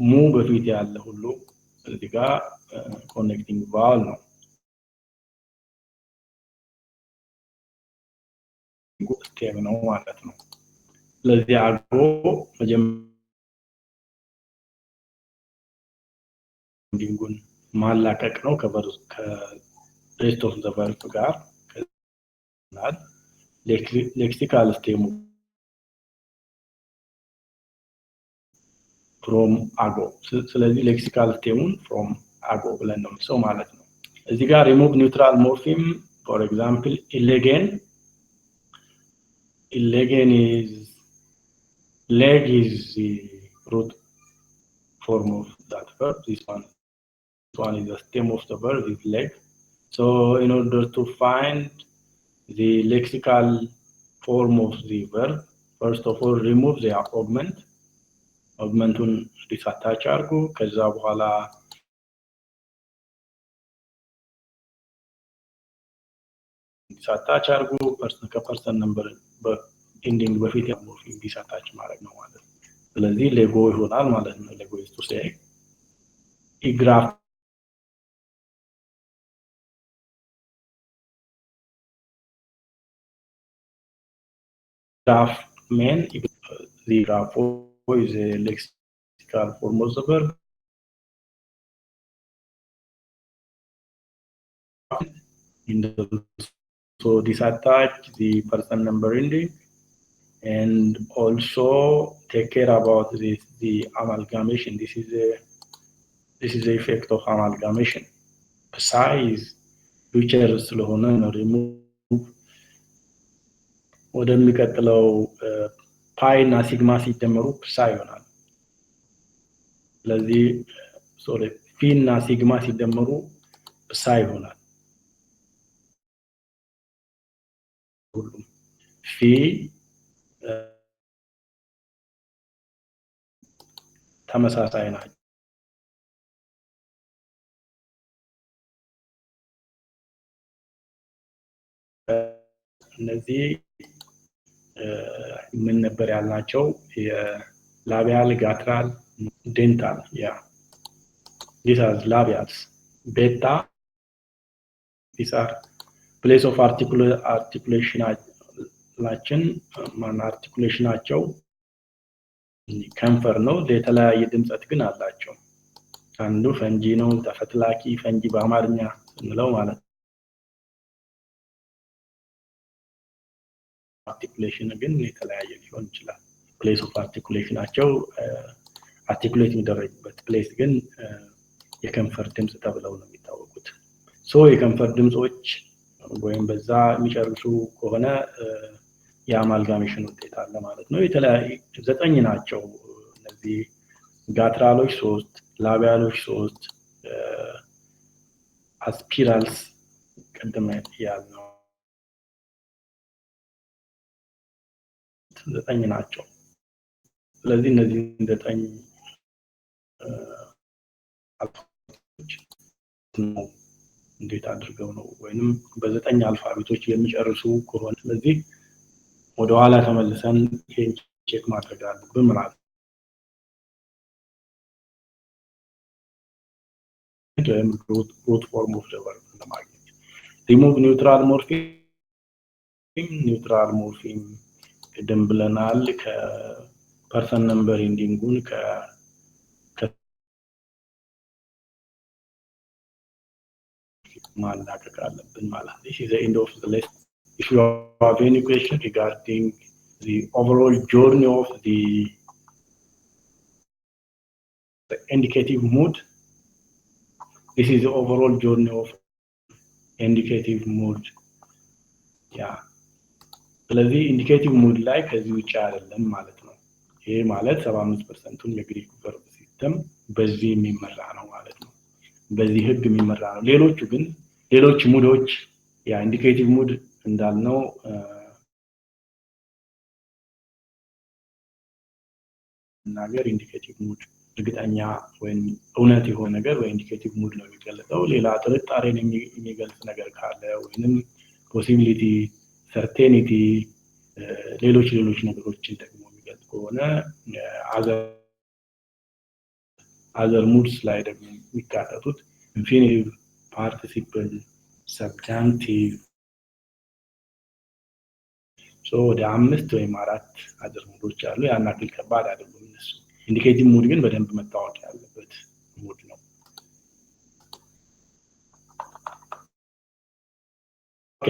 mu በፊት ያለ ሁሉ እዚህ ጋር connecting vowel ነው ስቴም ነው ማለት ነው ስለዚህ አጎ መጀመሪያውን ማላቀቅ ነው ከሬስት ኦፍ ዘ ቨርብ ጋር ከናል ሌክሲካል ስቴሙ from ago ስለዚህ ሌክሲካል ስቴሙን from ago ብለን ነው ሰው ማለት ነው እዚህ ጋር remove neutral morpheme for example illegen is leg is the root form of that verb this one is the stem of the verb is leg so in order to find the lexical form of the verb first of all remove the augmentun disattach አርጉ ከዛ በኋላ disattach አርጉ ከፐርሰን ነምበር በኢንዲንግ በፊት ያለው disattach ማድረግ ነው ማለት ነው ስለዚህ ሌጎ ይሆናል ማለት ነው ሌጎ is to say graph main the graph is a lexical form of the verb so disattach the person number ending and also take care about the amalgamation this is the effect of amalgamation size future ስለሆነ ነው remove ወደሚቀጥለው ፓይ እና ሲግማ ሲደመሩ ፕሳይ ይሆናል ስለዚህ ሶሪ ፒ እና ሲግማ ሲደመሩ ፕሳይ ይሆናል ሁሉም ፊ ተመሳሳይ ናቸው እነዚህ ምን ነበር ያልናቸው? የላቢያል ጋትራል dental, yeah, these are labials. Beta, these are place of articulation articulation ከንፈር ነው። የተለያየ ድምጸት ግን አላቸው። አንዱ ፈንጂ ነው፣ ተፈትላኪ ፈንጂ በአማርኛ እንለው ማለት articulation ግን የተለያየ ሊሆን ይችላል። place of articulation ናቸው articulate የሚደረግበት place ግን የከንፈር ድምጽ ተብለው ነው የሚታወቁት። የከንፈር ድምጾች ወይም በዛ የሚጨርሱ ከሆነ የአማልጋሜሽን ውጤት አለ ማለት ነው። የተለያዩ 9 ናቸው እነዚህ ጋትራሎች 3 ላቢያሎች 3 አስፒራልስ ቀደም ያልነው 9 ናቸው። ስለዚህ እነዚህ 9 አልፋቤቶች ነው እንዴት አድርገው ነው ወይንም በ9 አልፋቤቶች የሚጨርሱ ከሆነ ስለዚህ ወደ ኋላ ተመልሰን ይሄን ቼክ ማድረግ አለብን ማለት ነው። root form of the verb ለማግኘት remove neutral morpheme ቅድም ብለናል ከፐርሰን ነምበር ኢንዲንጉን ማላቀቅ አለብን ማለት ነው። This is the end of the list. If you have any question regarding the overall journey of the indicative mood, this is the overall journey of indicative mood. Yeah. ስለዚህ ኢንዲኬቲቭ ሙድ ላይ ከዚህ ውጪ አይደለም ማለት ነው። ይሄ ማለት 75%ን የግሪክ ቨርብ ሲስተም በዚህ የሚመራ ነው ማለት ነው። በዚህ ህግ የሚመራ ነው። ሌሎቹ ግን ሌሎች ሙዶች ያ ኢንዲኬቲቭ ሙድ እንዳልነው ነገር ኢንዲኬቲቭ ሙድ እርግጠኛ ወይም እውነት የሆነ ነገር ወይ ኢንዲኬቲቭ ሙድ ነው የሚገልጸው። ሌላ ጥርጣሬን የሚገልጽ ነገር ካለ ወይንም ፖሲቢሊቲ ሰርቴኒቲ ሌሎች ነገሮችን ደግሞ የሚገልጽ ከሆነ other moods ላይ ደግሞ የሚካተቱት ኢንፊኒቲቭ ፓርቲሲፕል ሰብጃንክቲቭ ወደ 5 ወይም 4 other moods አሉ። ያን አክል ከባድ አይደሉም እነሱ። ኢንዲኬቲቭ ሙድ ግን በደንብ መታወቅ ያለበት ሙድ ነው። ኦኬ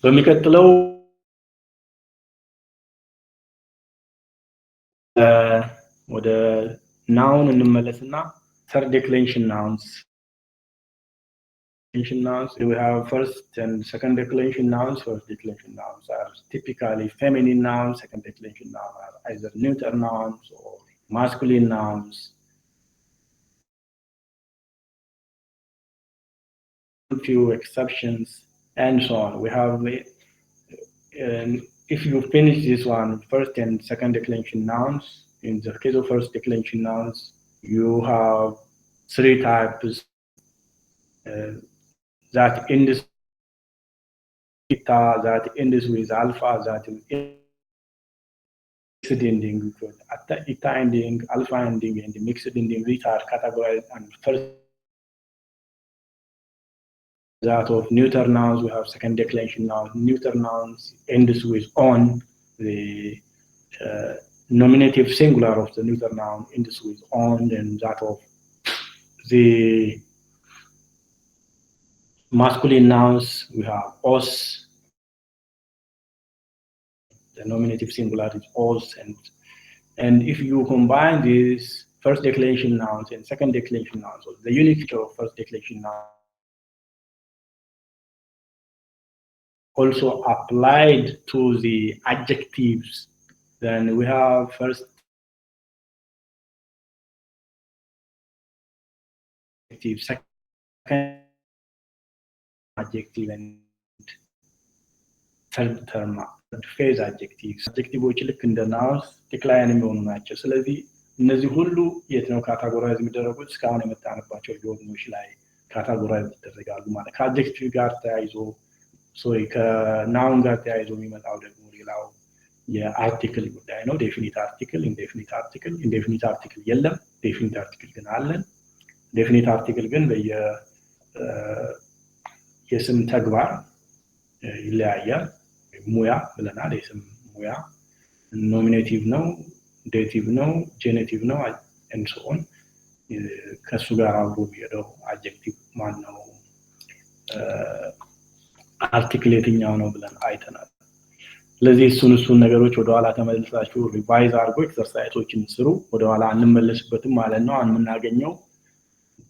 በሚቀጥለው ወደ noun እንመለስና third declension nouns. We have first and second declension nouns. First declension nouns are typically feminine nouns. Second declension nouns are either neuter nouns or masculine nouns. A few exceptions and so on. We have if you finish this one, first and second declension nouns, in the case of first declension nouns, you have 3 types that ends that ends with alpha, that mixed ending, eta ending, alpha ending, and the mixed ending, which are categorized and first that of neuter nouns. We have second declension nouns. Neuter nouns ends with on. The nominative singular of the neuter noun ends with on, and that of the masculine nouns we have os. The nominative singular is os, and if you combine these first declension nouns and second declension nouns, so the unique feature of first declension noun also applied to the adjectives, then we have first adjective, second adjective, and third term, third phase adjectives. Adjectives ልክ እንደ nouns decline የሚሆኑ ናቸው። ስለዚህ እነዚህ ሁሉ የት ነው ካታጎራይዝ የሚደረጉት? እስካሁን የመጣንባቸው ጆርኖች ላይ ካታጎራይዝ ይደረጋሉ ማለት ከአድጀክቲቭ ጋር ተያይዞ ሶሪ ከናውን ጋር ተያይዞ የሚመጣው ደግሞ ሌላው የአርቲክል ጉዳይ ነው። ዴፊኒት አርቲክል፣ ኢንዴፊኒት አርቲክል። ኢንዴፊኒት አርቲክል የለም፣ ዴፊኒት አርቲክል ግን አለን። ዴፊኒት አርቲክል ግን የስም ተግባር ይለያያል። ሙያ ብለናል፣ የስም ሙያ ኖሚኔቲቭ ነው፣ ዴቲቭ ነው፣ ጄኔቲቭ ነው and so on። ከሱ ጋር አብሮ የሚሄደው አድጀክቲቭ ማን ነው፣ አርቲክል የትኛው ነው ብለን አይተናል። ስለዚህ እሱን ነገሮች ወደ ኋላ ተመልሳችሁ ሪቫይዝ አድርጎ ኤክሰርሳይሶችን ስሩ። ወደ ኋላ አንመለስበትም ማለት ነው። የምናገኘው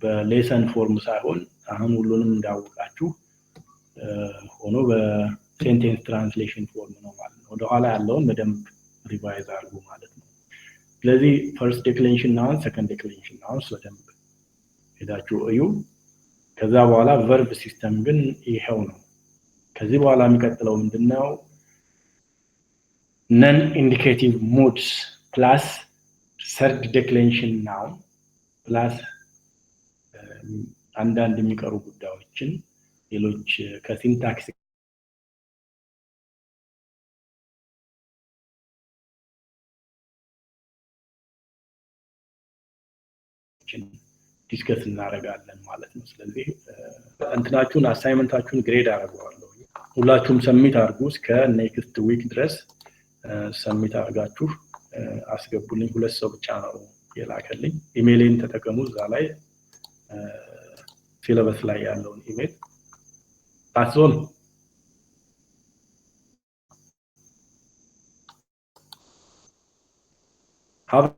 በሌሰን ፎርም ሳይሆን አሁን ሁሉንም እንዳወቃችሁ ሆኖ በሴንቴንስ ትራንስሌሽን ፎርም ነው ማለት ነው። ወደ ኋላ ያለውን በደንብ ሪቫይዝ አድርጉ ማለት ነው። ስለዚህ ፈርስት ዲክሌሬሽን ናውን፣ ሰከንድ ዲክሌሬሽን ናውን በደንብ ሄዳችሁ እዩ። ከዛ በኋላ ቨርብ ሲስተም ግን ይሄው ነው። ከዚህ በኋላ የሚቀጥለው ምንድነው? ነን ኢንዲኬቲቭ ሙድስ ፕላስ ሰርድ ዲክሌሬሽን ናውን ፕላስ አንዳንድ የሚቀሩ ጉዳዮችን ሌሎች ከሲንታክስ ዲስከስ እናደርጋለን ማለት ነው። ስለዚህ እንትናችሁን አሳይመንታችሁን ግሬድ አደርጋለሁ። ሁላችሁም ሰሚት አድርጉ። እስከ ኔክስት ዊክ ድረስ ሰሚት አድርጋችሁ አስገቡልኝ። 2 ሰው ብቻ ነው የላከልኝ። ኢሜይሌን ተጠቀሙ። እዛ ላይ ሲለበስ ላይ ያለውን ኢሜይል ታስዞን have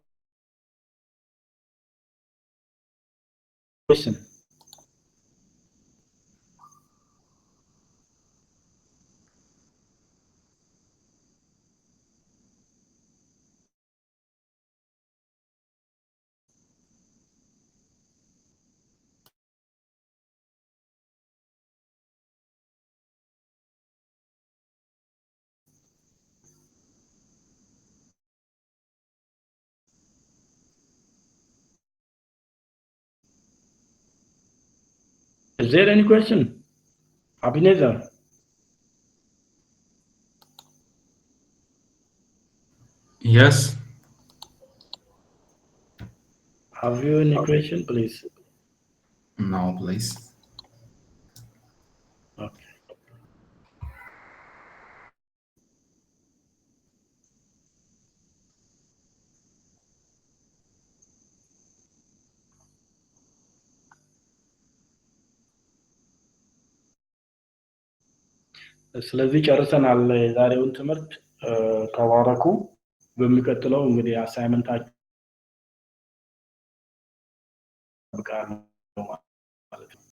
question. Is there any question? Abhineza? Yes. Have you any question, please? No, please. Okay. ስለዚህ ጨርሰናል የዛሬውን ትምህርት። ተባረኩ። በሚቀጥለው እንግዲህ አሳይመንታችሁ